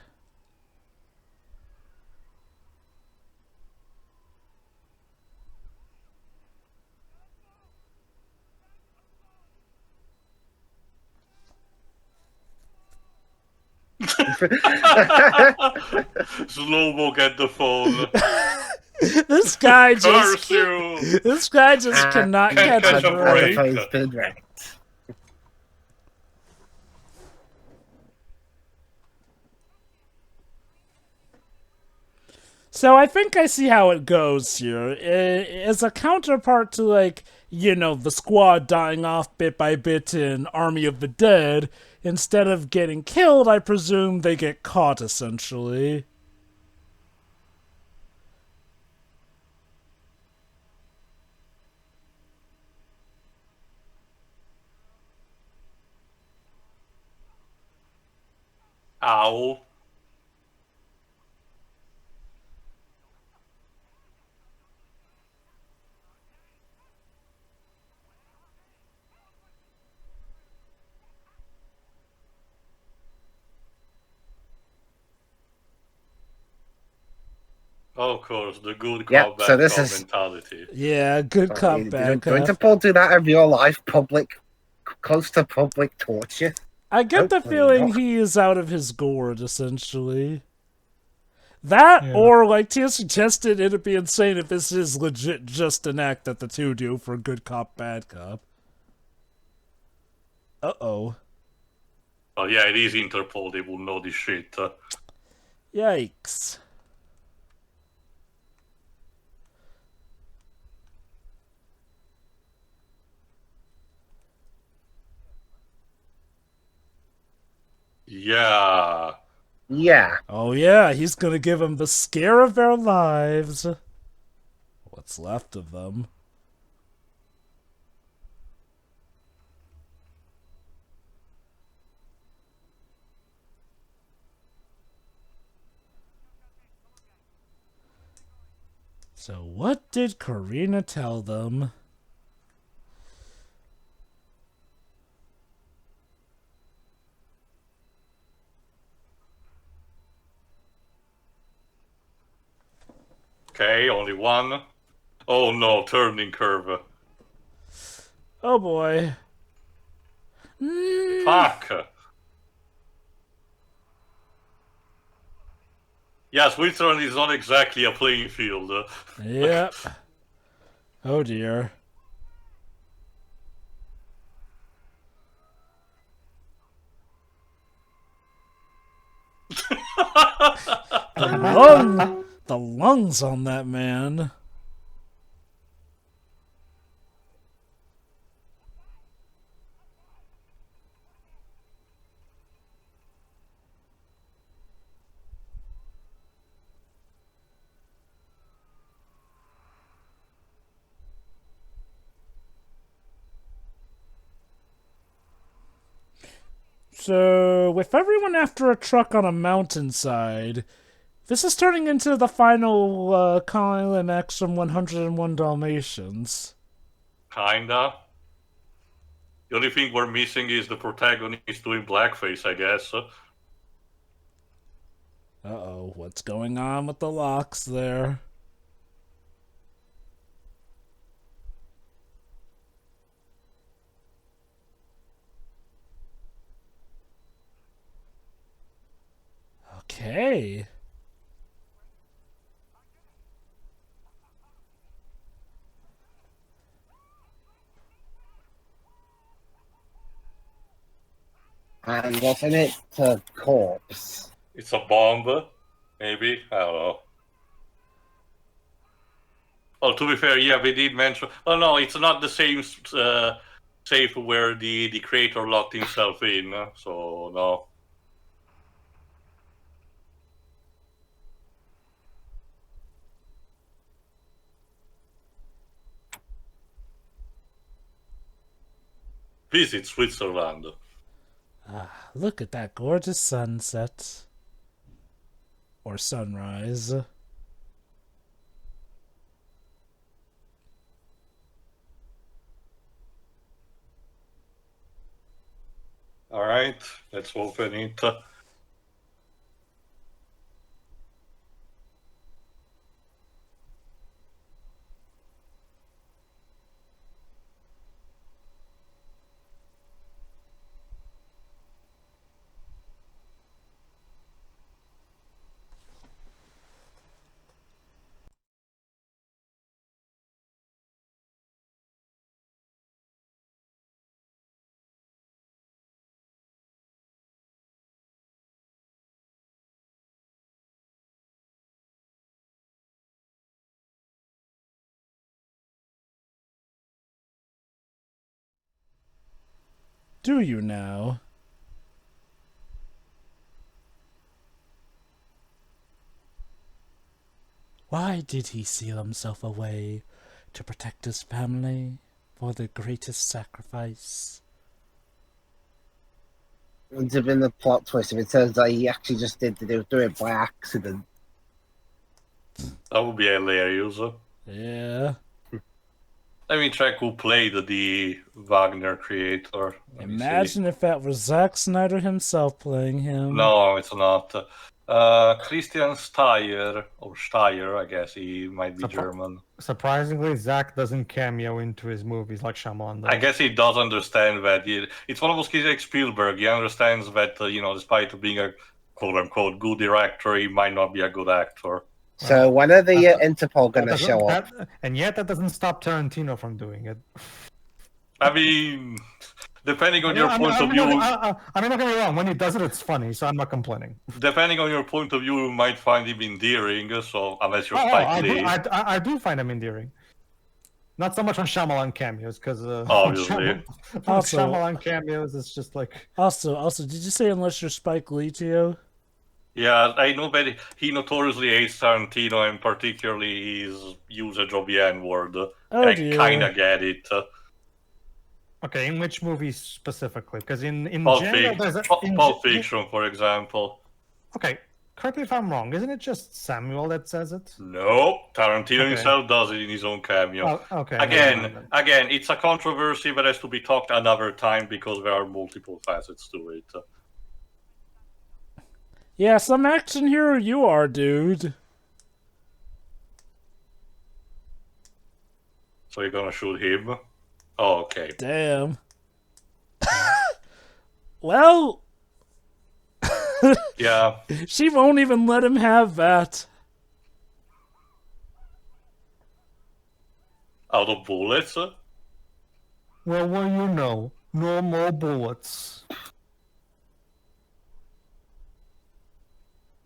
Slow-mo get the phone. This guy Curse just you! this guy just cannot Can't catch catch a a break. break. Phone's been wrecked. So I think I see how it goes here. As a counterpart to, like, you know, the squad dying off bit by bit in Army of the Dead, instead of getting killed, I presume they get caught, essentially. Ow. Of course, the good Yep, cop, so bad this cop is- mentality. Yeah, good cop, bad Don't cop. people do that in real life? Close to public torture? I get the Hopefully feeling not. he is out of his gourd, essentially. That, Yeah. or like Tia suggested, it'd be insane if this is legit just an act that the two do for good cop, bad cop. Uh-oh. Oh yeah, it is Interpol, they will know this shit. Yikes. Yeah. Yeah. Oh yeah, he's gonna give them the scare of their lives. What's left of them. So what did Karina tell them? Okay, only one. Oh no, turning curve. Oh boy. Fuck. Yeah, Switzerland is not exactly a playing field. Yep. Oh dear. The lungs on that man. So, with everyone after a truck on a mountainside, This is turning into the final climax from 101 Dalmatians. Kinda. The only thing we're missing is the protagonist doing blackface, I guess. Uh-oh, what's going on with the locks there? Okay. And wasn't it a corpse? It's a bomb, maybe? I don't know. Well, to be fair, yeah, we did mention... Oh, no, it's not the same safe where the creator locked himself in, so no. Visit Switzerland. Ah, look at that gorgeous sunset. Or sunrise. Alright, let's open it. Do you now? Why did he seal himself away? To protect his family? For the greatest sacrifice? It would have been the plot twist if it says that he actually just did it by accident. That would be hilarious. Yeah. Let me check who played the Wagner creator. Let me see. Imagine if that was Zack Snyder himself playing him. No, it's not. Christian Steyer, or Steyer, I guess he might be German. Surprisingly, Zach doesn't cameo into his movies like Shyamalan does. I guess he does understand that. It's one of those kids like Spielberg. He understands that, despite being a quote-unquote good director, he might not be a good actor. So when are the Interpol going to show up? And yet that doesn't stop Tarantino from doing it. I mean, depending on your point of view... I'm not getting me wrong. When he does it, it's funny, so I'm not complaining. Depending on your point of view, you might find him endearing, so unless you're Spike Lee. I do find him endearing. Not so much on Shyamalan cameos, because obviously. Shyamalan cameos, it's just like... Also, did you say unless you're Spike Lee, Tio? Yeah, I know that he notoriously hates Tarantino, and particularly his usage of the N-word. I kind of get it. Okay, in which movies specifically? Because in Pulp general, Pulp Fiction, for example. Okay, correct me if I'm wrong. Isn't it just Samuel that says it? No, Tarantino himself does it in his own cameo. Oh, okay. Again, it's a controversy that has to be talked another time because there are multiple facets to it. Yeah, some action hero you are, dude. So you're gonna shoot him? Oh, okay. Damn. Well... Yeah. She won't even let him have that. Out of bullets? Well, no more bullets.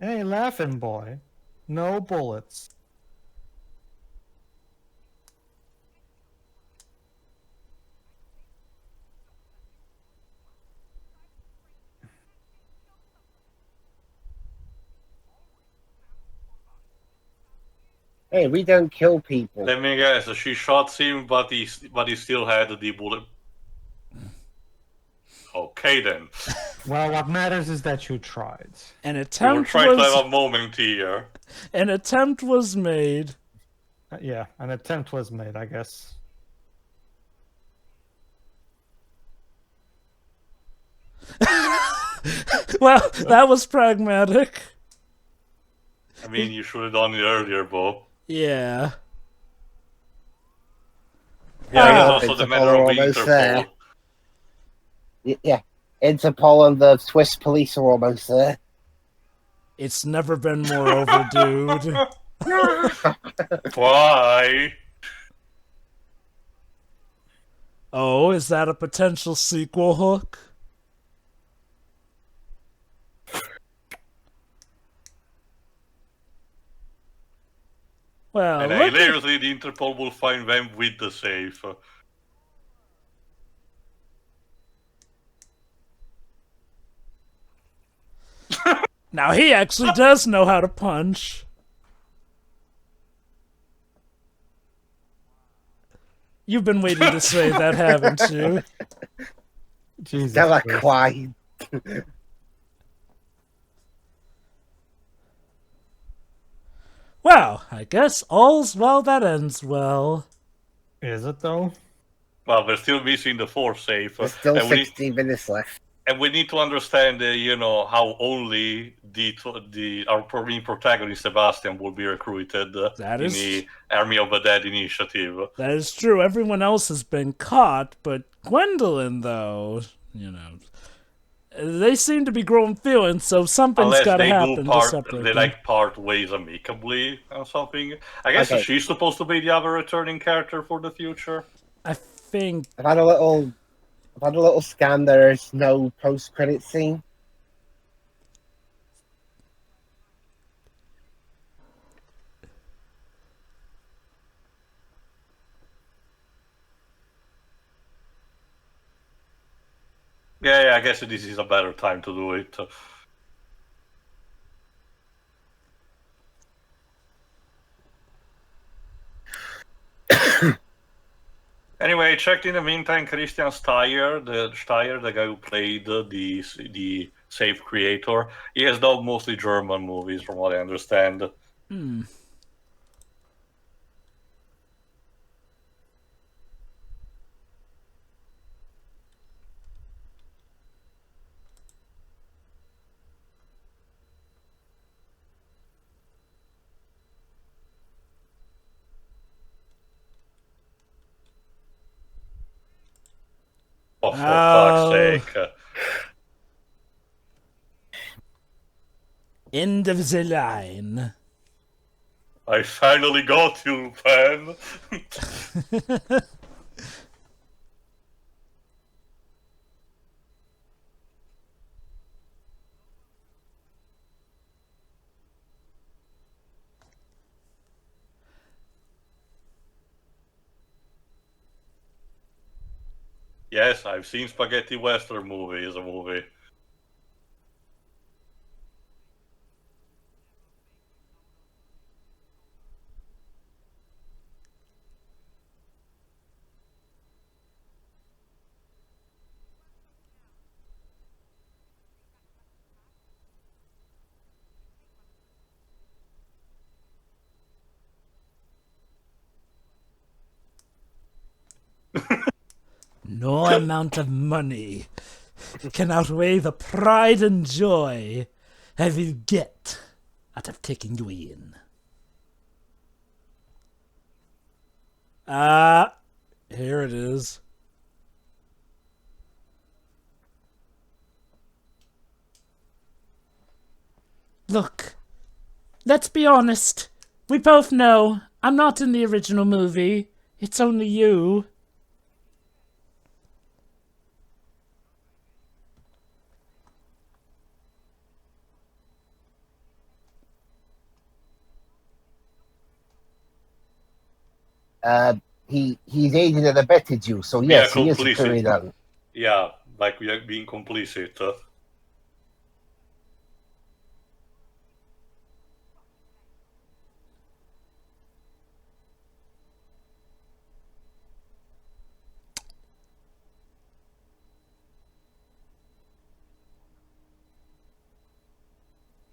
Hey, laughing boy. No bullets. Hey, we don't kill people. Let me guess, she shot him, but he still had the bullet. Okay then. Well, what matters is that you tried. An We were attempt trying to have was a moment here. an attempt was made. Yeah, an attempt was made, I guess. Well, that was pragmatic. I mean, you should have done it earlier, Bob. Yeah. Yeah, it's Ah. also the Interpol matter are of almost there. Interpol. Yeah, Interpol and the Swiss police are almost there. It's never been more overdue. Why? Oh, is that a potential sequel hook? Well, And look at- hilariously, the Interpol will find them with the safe. now he actually does know how to punch. You've been waiting to say that, haven't you? Jesus. Stella Christ. Quine. Well, I guess all's well that ends well. Is it though? Well, we're still missing the fourth safe. There's still and, 16 minutes left. we need to understand, how only our main protagonist, Sebastian, will be recruited That in is- the Army of the Dead initiative. That is true. Everyone else has been caught, but Gwendolyn, though, they seem to be growing feelings, so something's Unless got to they happen to separate they them. part ways amicably or something. I guess Okay. she's supposed to be the other returning character for the future. I think I've had a little scan. There's no post-credit scene. Yeah, I guess this is a better time to do it. Anyway, checked in the meantime Christian Steyer, the guy who played the Safe Creator. He has done mostly German movies, from what I understand. Oh, for fuck's sake. end of the line. I finally got you, fan. Yes, I've seen Spaghetti Western movie as a movie. No amount of money can outweigh the pride and joy I will get out of taking you in. Here it is. Look, let's be honest. We both know I'm not in the original movie. It's only you. He's aided and abetted you, so yes, Yeah, he is a complicit. criminal. Yeah, like we are being complicit.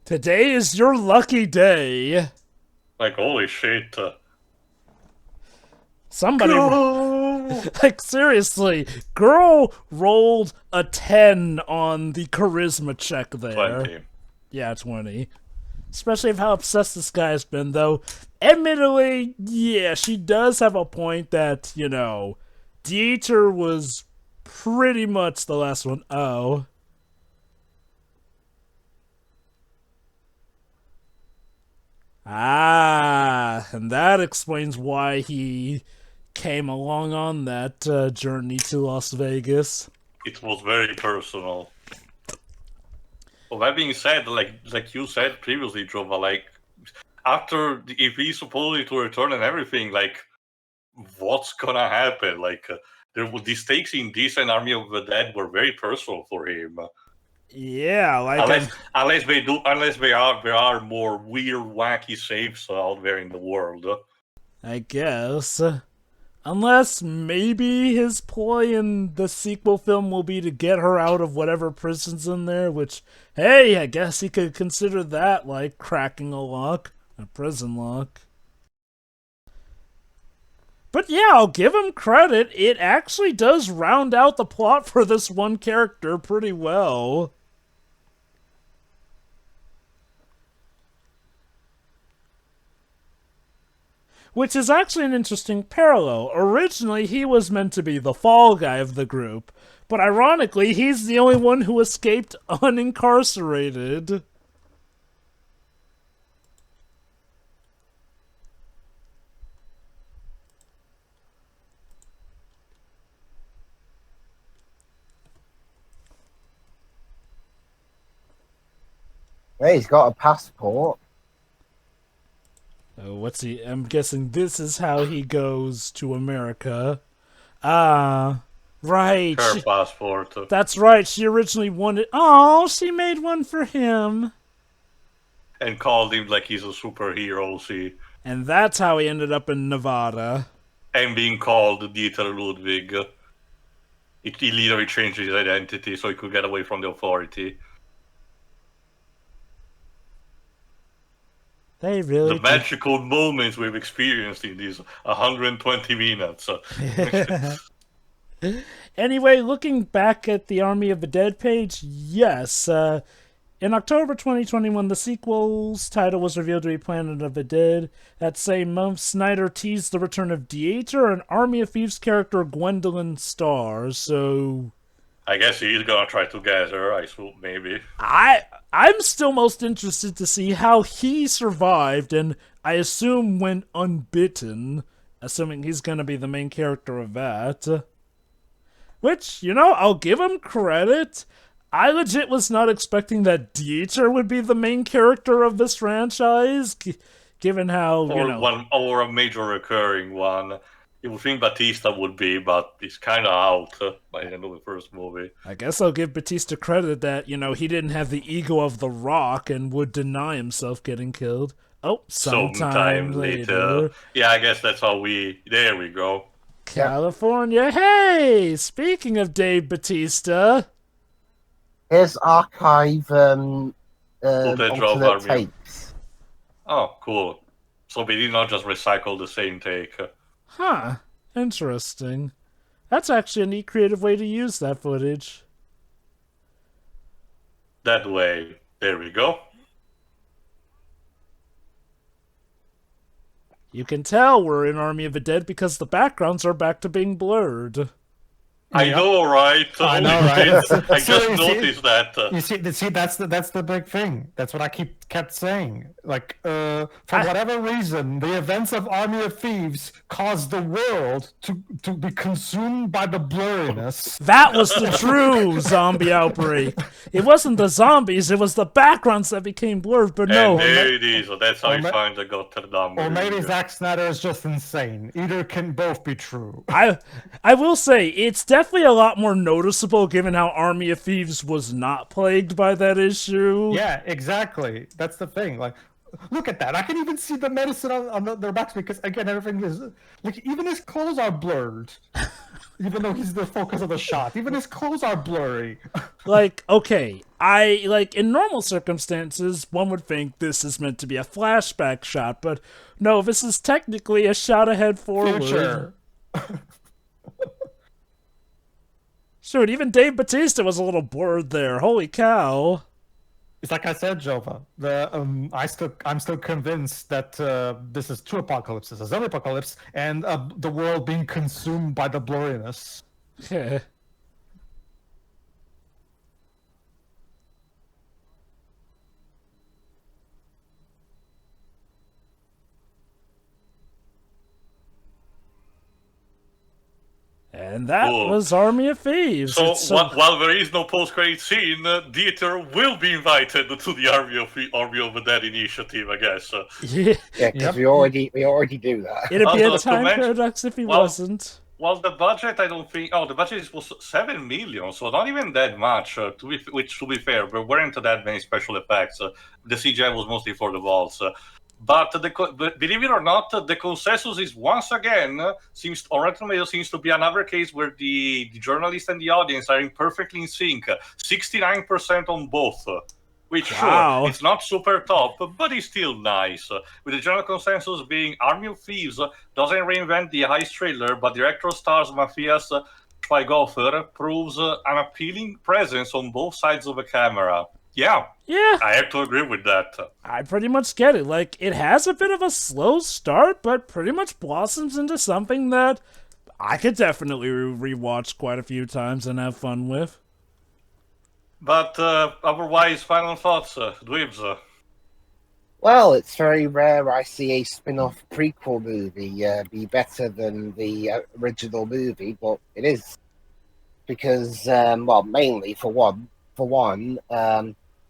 Today is your lucky day. Like, holy shit. Somebody, like, seriously, girl rolled a 10 on the charisma check there. 20. Yeah, 20. Especially of how obsessed this guy's been, though. Admittedly, yeah, she does have a point that, you know, Dieter was pretty much the last one. Oh. Ah, and that explains why he came along on that journey to Las Vegas. It was very personal. Well, that being said, like you said previously, Jova, like, after if he's supposedly to return and everything, like, what's gonna happen? Like, the stakes in this and Army of the Dead were very personal for him. Yeah, like Unless there are more weird, wacky safes out there in the world. I guess. Unless maybe his ploy in the sequel film will be to get her out of whatever prison's in there, which, hey, I guess he could consider that like cracking a lock, a prison lock. But yeah, I'll give him credit. It actually does round out the plot for this one character pretty well. Which is actually an interesting parallel. Originally, he was meant to be the fall guy of the group, but ironically, he's the only one who escaped unincarcerated. Hey, he's got a passport. Oh, what's he? I'm guessing this is how he goes to America. Ah, right. Her passport. That's right. She originally wanted. Oh, she made one for him. And called him like he's a superhero, see. And that's how he ended up in Nevada. And being called Dieter Ludwig. He literally changed his identity so he could get away from the authority. They really The magical moments we've experienced in these 120 minutes. Anyway, looking back at the Army of the Dead page, yes. In October 2021, the sequel's title was revealed to be Planet of the Dead. That same month, Snyder teased the return of Dieter and Army of Thieves character Gwendolyn Starr, so... I guess he's gonna try to get her, I suppose, maybe. I'm still most interested to see how he survived, and I assume went unbitten, assuming he's gonna be the main character of that. Which, you know, I'll give him credit. I legit was not expecting that Dieter would be the main character of this franchise, given how, you know... Or a major recurring one. You would think Batista would be, but he's kind of out by the end of the first movie. I guess I'll give Batista credit that, you know, he didn't have the ego of The Rock and would deny himself getting killed. Oh, sometime later. Yeah, I guess that's how there we go. California, hey! Speaking of Dave Batista... Here's archive alternate Army. tapes. Oh, cool. So we did not just recycle the same take. Huh. Interesting. That's actually a neat creative way to use that footage. That way. There we go. You can tell we're in Army of the Dead because the backgrounds are back to being blurred. I know, right? I know, right? I just noticed that. You see, that's the big thing. That's what I kept saying. Like, for whatever reason, the events of Army of Thieves caused the world to be consumed by the blurriness. That was the true zombie outbreak. It wasn't the zombies, it was the backgrounds that became blurred, but no. And there it is. That's how he finds the Notre Dame. Or maybe Zack Snyder is just insane. Either can both be true. I will say, it's definitely a lot more noticeable given how Army of Thieves was not plagued by that issue. Yeah, exactly. That's the thing. Like, Look at that! I can even see the medicine on their backs because again, everything is like even his clothes are blurred. Even though he's the focus of the shot, even his clothes are blurry. Like, okay, in normal circumstances, one would think this is meant to be a flashback shot, but no, this is technically a shot ahead forward. Future. Shoot, even Dave Bautista was a little blurred there. Holy cow. It's like I said, Jova. I'm still convinced that this is two apocalypses: a zombie apocalypse and the world being consumed by the blurriness. And that Cool. was Army of Thieves. So, while there is no post-credit scene, Dieter will be invited to the Army of the Dead initiative, I guess. Yeah, Yeah, because we already do that. it'd be a Also, time mention- paradox if he well, wasn't. Well, the budget, I don't think. Oh, the budget was 7 million, so not even that much. Which, to be fair, there weren't that many special effects. The CGI was mostly for the walls. But believe it or not, the consensus is once again Rotten Tomatoes seems to be another case where the journalist and the audience are perfectly in sync. 69% on both. Which, Wow. sure, it's not super top, but it's still nice. With the general consensus being Army of Thieves doesn't reinvent the heist thriller, but director stars Matthias Schweighöfer proves an appealing presence on both sides of the camera. Yeah, I have to agree with that. I pretty much get it. Like, it has a bit of a slow start, but pretty much blossoms into something that I could definitely rewatch quite a few times and have fun with. But otherwise, final thoughts, Dweebs. Well, it's very rare I see a spin-off prequel movie be better than the original movie, but it is. Because, well, mainly for one,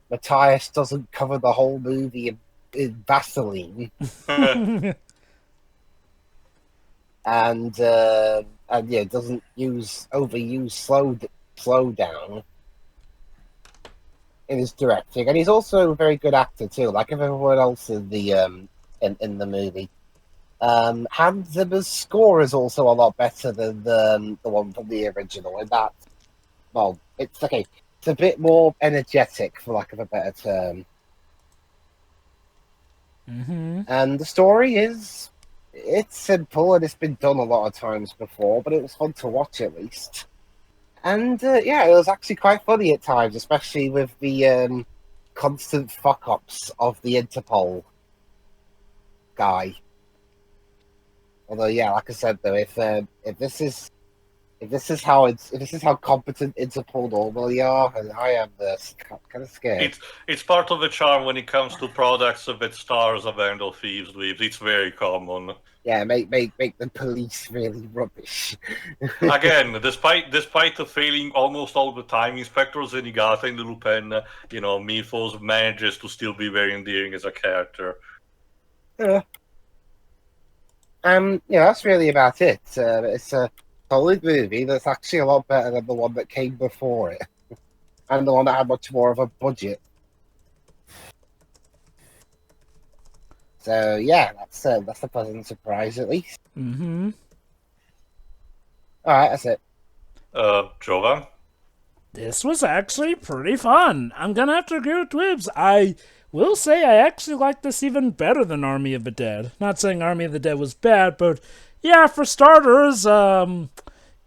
Matthias doesn't cover the whole movie in Vaseline, and yeah, doesn't overuse slow down in his directing, and he's also a very good actor too, like everyone else in the in the movie. Hans Zimmer's score is also a lot better than the one from the original. In that, well, it's okay. It's a bit more energetic, for lack of a better term. Mm-hmm. And the story it's simple and it's been done a lot of times before, but it was fun to watch at least. And yeah, it was actually quite funny at times, especially with the constant fuck-ups of the Interpol guy. Although, yeah, like I said though, if this is how competent Interpol normally are, I am kind of scared. It's part of the charm when it comes to products that stars a band of thieves with. It's very common. Yeah, make the police really rubbish. Again, despite the failing almost all the time, Inspector Zenigata in the Lupin, mythos manages to still be very endearing as a character. Yeah. Yeah, that's really about it. It's a solid movie that's actually a lot better than the one that came before it, and the one that had much more of a budget. So yeah, that's a pleasant surprise at least. Mm-hmm. All right, that's it. Jova? This was actually pretty fun. I'm gonna have to agree with Dwibs. I will say I actually like this even better than Army of the Dead. Not saying Army of the Dead was bad, but yeah, for starters,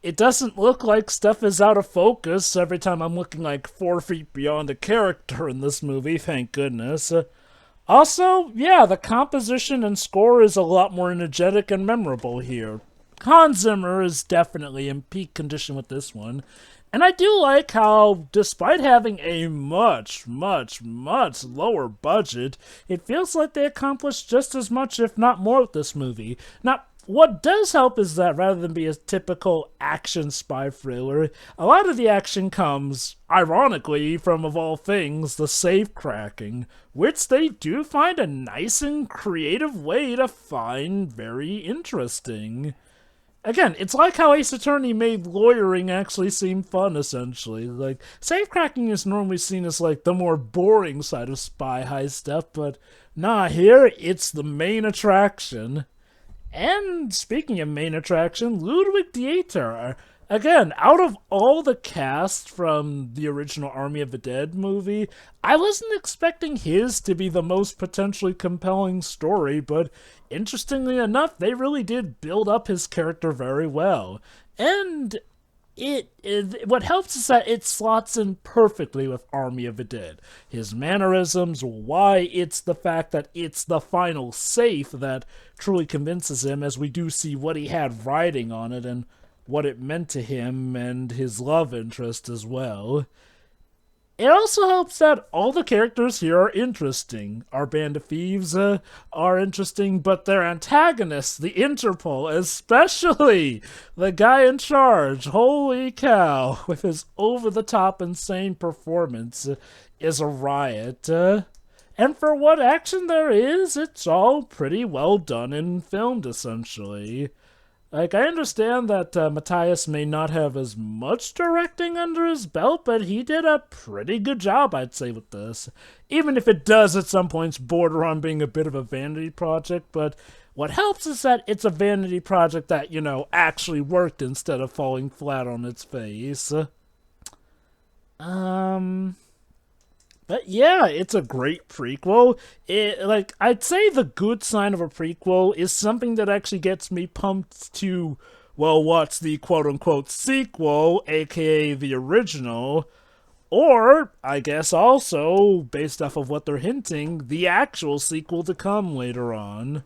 it doesn't look like stuff is out of focus every time I'm looking like 4 feet beyond a character in this movie, thank goodness. Also, yeah, the composition and score is a lot more energetic and memorable here. Hans Zimmer is definitely in peak condition with this one. And I do like how, despite having a much, much, much lower budget, it feels like they accomplished just as much, if not more, with this movie. Now, what does help is that rather than be a typical action spy thriller, a lot of the action comes, ironically, from, of all things, the safecracking, which they do find a nice and creative way to find very interesting. Again, it's like how Ace Attorney made lawyering actually seem fun, essentially. Like, safecracking is normally seen as, like, the more boring side of spy heist stuff, but nah, here, it's the main attraction. And speaking of main attraction, Ludwig Dieter. Again, out of all the cast from the original Army of the Dead movie, I wasn't expecting his to be the most potentially compelling story, but interestingly enough, they really did build up his character very well. And what helps is that it slots in perfectly with Army of the Dead. His mannerisms, why it's the fact that it's the final safe that truly convinces him, as we do see what he had writing on it and what it meant to him and his love interest as well. It also helps that all the characters here are interesting. Our band of thieves are interesting, but their antagonists, the Interpol, especially the guy in charge, holy cow, with his over-the-top insane performance, is a riot. And for what action there is, it's all pretty well done and filmed, essentially. Like, I understand that Matthias may not have as much directing under his belt, but he did a pretty good job, I'd say, with this. Even if it does at some points border on being a bit of a vanity project, but what helps is that it's a vanity project that, you know, actually worked instead of falling flat on its face. But yeah, it's a great prequel. I'd say the good sign of a prequel is something that actually gets me pumped to, well, what's the quote-unquote sequel, aka the original, or, I guess also, based off of what they're hinting, the actual sequel to come later on.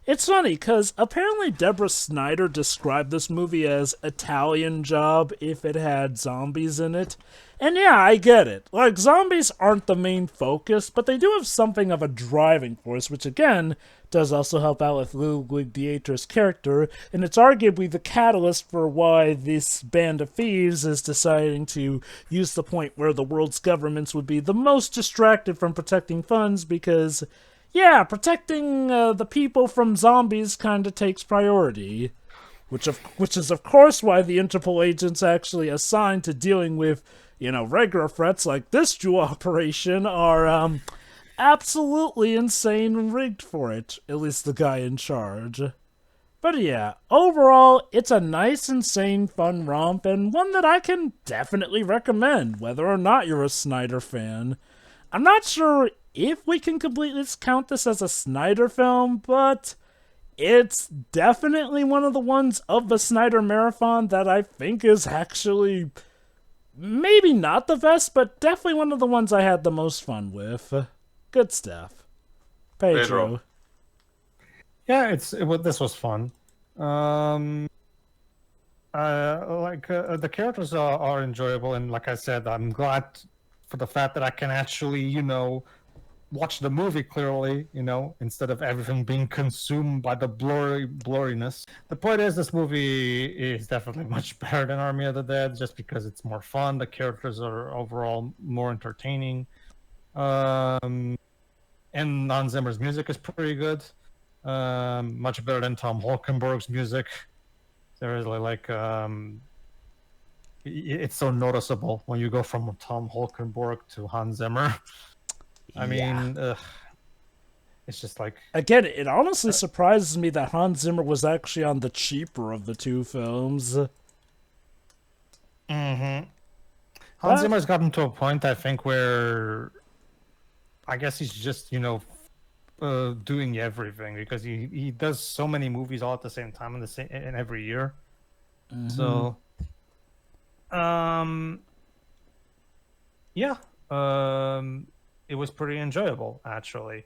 It's funny, because apparently Deborah Snyder described this movie as Italian Job if it had zombies in it. And yeah, I get it. Like, zombies aren't the main focus, but they do have something of a driving force, which again, does also help out with Ludwig Dieter's character, and it's arguably the catalyst for why this band of thieves is deciding to use the point where the world's governments would be the most distracted from protecting funds, because yeah, protecting the people from zombies kind of takes priority. Which is, of course, why the Interpol agents actually assigned to dealing with, you know, regular threats like this dual operation are, absolutely insane and rigged for it. At least the guy in charge. But yeah, overall, it's a nice, insane, fun romp, and one that I can definitely recommend, whether or not you're a Snyder fan. I'm not sure if we can completely count this as a Snyder film, but it's definitely one of the ones of the Snyder Marathon that I think is actually maybe not the best, but definitely one of the ones I had the most fun with. Good stuff. Pedro. Yeah, this was fun. The characters are enjoyable, and like I said, I'm glad for the fact that I can actually, you know, watch the movie clearly, you know, instead of everything being consumed by the blurriness. The point is, this movie is definitely much better than Army of the Dead, just because it's more fun. The characters are overall more entertaining. And Hans Zimmer's music is pretty good. Much better than Tom Holkenborg's music. There is it's so noticeable when you go from Tom Holkenborg to Hans Zimmer. I mean, it's just like... Again, it honestly surprises me that Hans Zimmer was actually on the cheaper of the two films. Mm-hmm. Hans Zimmer's gotten to a point, I think, where I guess he's just, you know, doing everything, because he does so many movies all at the same time in every year. Mm-hmm. So, yeah. It was pretty enjoyable, actually.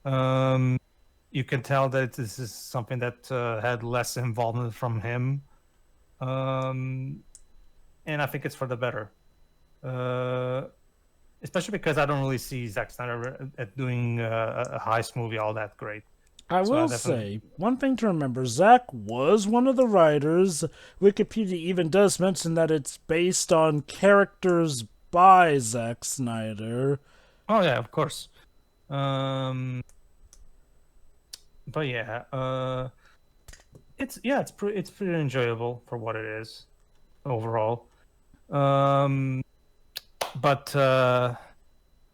You can tell that this is something that had less involvement from him. And I think it's for the better. Especially because I don't really see Zack Snyder doing a heist movie all that great. I will say, one thing to remember, Zack was one of the writers. Wikipedia even does mention that it's based on characters by Zack Snyder. Oh yeah, of course. But yeah, it's pretty enjoyable for what it is overall. But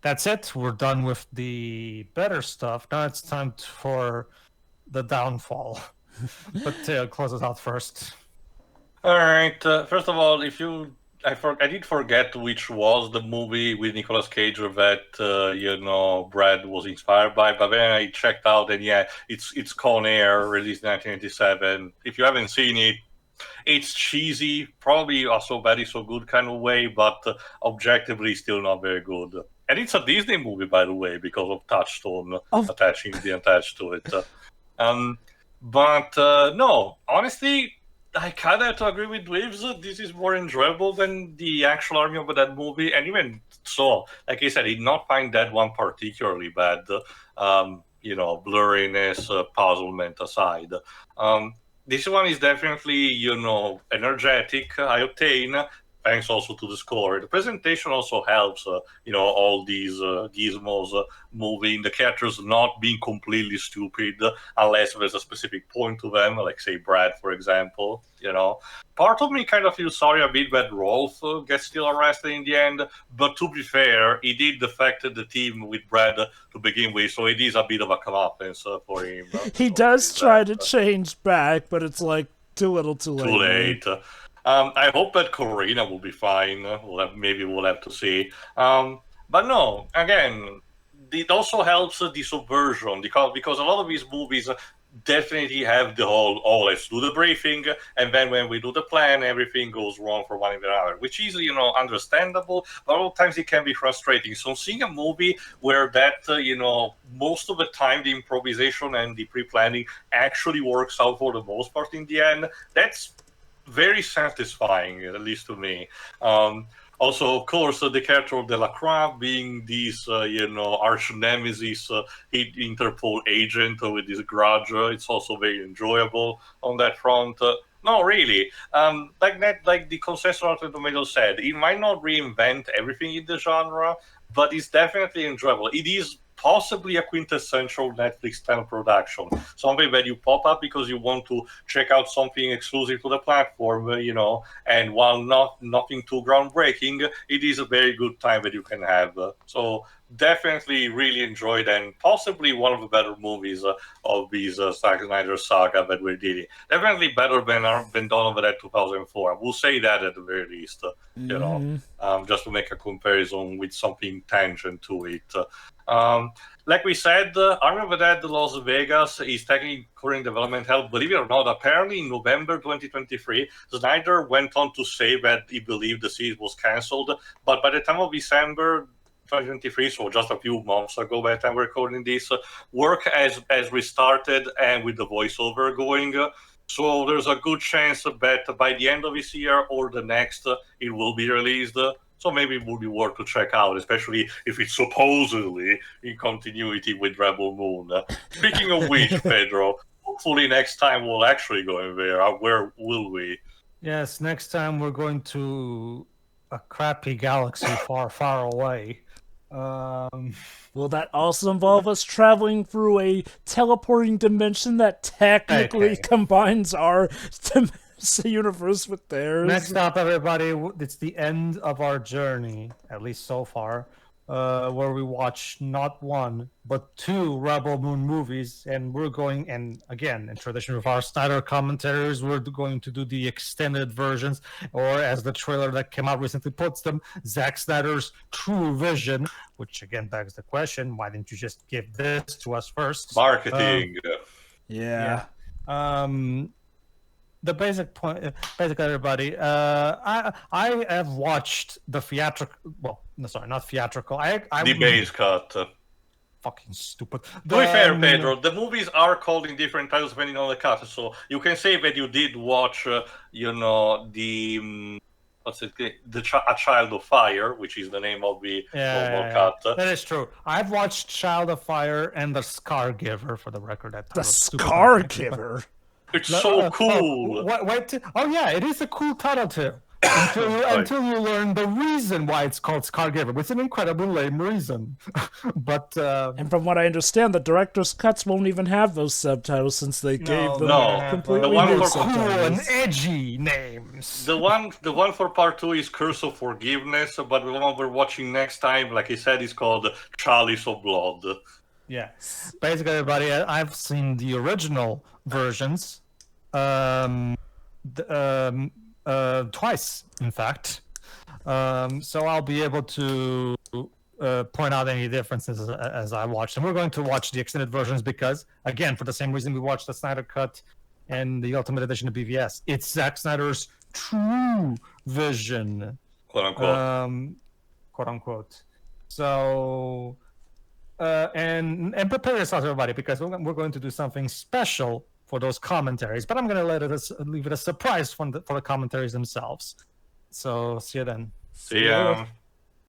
that's it. We're done with the better stuff. Now it's time for the downfall. But close it out first. All right. First of all, I did forget which was the movie with Nicolas Cage that Brad was inspired by, but then I checked out, and yeah, it's Con Air, released in 1987. If you haven't seen it, it's cheesy, probably also very so good kind of way, but objectively still not very good. And it's a Disney movie, by the way, because of Touchstone being attached to it. No, honestly, I kind of have to agree with Dweebs. This is more enjoyable than the actual Army of the Dead movie, and even so, like I said, I did not find that one particularly bad. Blurriness, puzzlement aside. This one is definitely, energetic, high octane, thanks also to the score. The presentation also helps, all these gizmos moving, the characters not being completely stupid, unless there's a specific point to them, like, say, Brad, for example, Part of me kind of feels sorry a bit that Rolf gets still arrested in the end, but to be fair, he did defect the team with Brad to begin with, so it is a bit of a comeuppance for him. He does try to change back, but it's like too little too late. Too late. I hope that Corina will be fine. Maybe we'll have to see. But no, again, it also helps the subversion because a lot of these movies definitely have the whole, let's do the briefing, and then when we do the plan, everything goes wrong for one and the other, which is, understandable, but a lot of times it can be frustrating. So seeing a movie where that, most of the time the improvisation and the pre-planning actually works out for the most part in the end, that's very satisfying, at least to me. Also, of course, the character of Delacroix being this, arch nemesis, Interpol agent with this grudge, it's also very enjoyable on that front. No, really. Like the consensus Rotten Tomatoes said, it might not reinvent everything in the genre, but it's definitely enjoyable. It is possibly a quintessential Netflix style production, something that you pop up because you want to check out something exclusive to the platform, and while nothing too groundbreaking, it is a very good time that you can have. So definitely really enjoyed, and possibly one of the better movies of these Zack Snyder saga that we're dealing. Definitely better than Dawn of the Dead 2004. I will say that at the very least, just to make a comparison with something tangent to it. Like we said, Army of the Dead Las Vegas is technically current development hell. Believe it or not, apparently in November 2023, Snyder went on to say that he believed the series was cancelled. But by the time of December 2023, so just a few months ago by the time we're recording this, work has restarted, and with the voiceover going. So there's a good chance that by the end of this year or the next, it will be released. So maybe it would be worth to check out, especially if it's supposedly in continuity with Rebel Moon. Speaking of which, Pedro, hopefully next time we'll actually go in there. Where will we? Yes, next time we're going to a crappy galaxy far, far away. Will that also involve us traveling through a teleporting dimension that technically combines our universe with theirs? Next up, everybody, it's the end of our journey, at least so far, where we watch not one, but two Rebel Moon movies, and we're going, and again, in tradition of our Snyder commentaries, we're going to do the extended versions, or as the trailer that came out recently puts them, Zack Snyder's True Vision, which again begs the question, why didn't you just give this to us first? Marketing. Yeah. The basic point, basically, everybody. I have watched the theatrical. Well, no, sorry, not theatrical. The base cut. Fucking stupid. To be fair, Pedro, the movies are called in different titles depending on the cut. So you can say that you did watch, the A Child of Fire, which is the name of the normal cut. That is true. I've watched Child of Fire and The Scar Giver, for the record. The Scar Giver. It's so cool. Wait, oh yeah, it is a cool title too. until you learn the reason why it's called Scargiver, which is an incredibly lame reason. But And from what I understand, the director's cuts won't even have those subtitles since they gave them completely The one new for cool and subtitles. edgy names. The one for part 2 is Curse of Forgiveness, but the one we're watching next time, like I said, is called Chalice of Blood. Yeah, basically, everybody. I've seen the original versions, twice, in fact. So I'll be able to point out any differences as I watch them. We're going to watch the extended versions because, again, for the same reason we watched the Snyder Cut and the Ultimate Edition of BVS, it's Zack Snyder's true vision, Quote unquote. quote unquote. So. And prepare yourselves, everybody, because we're going to do something special for those commentaries. But I'm going to leave it a surprise for the commentaries themselves. So see you then. See ya.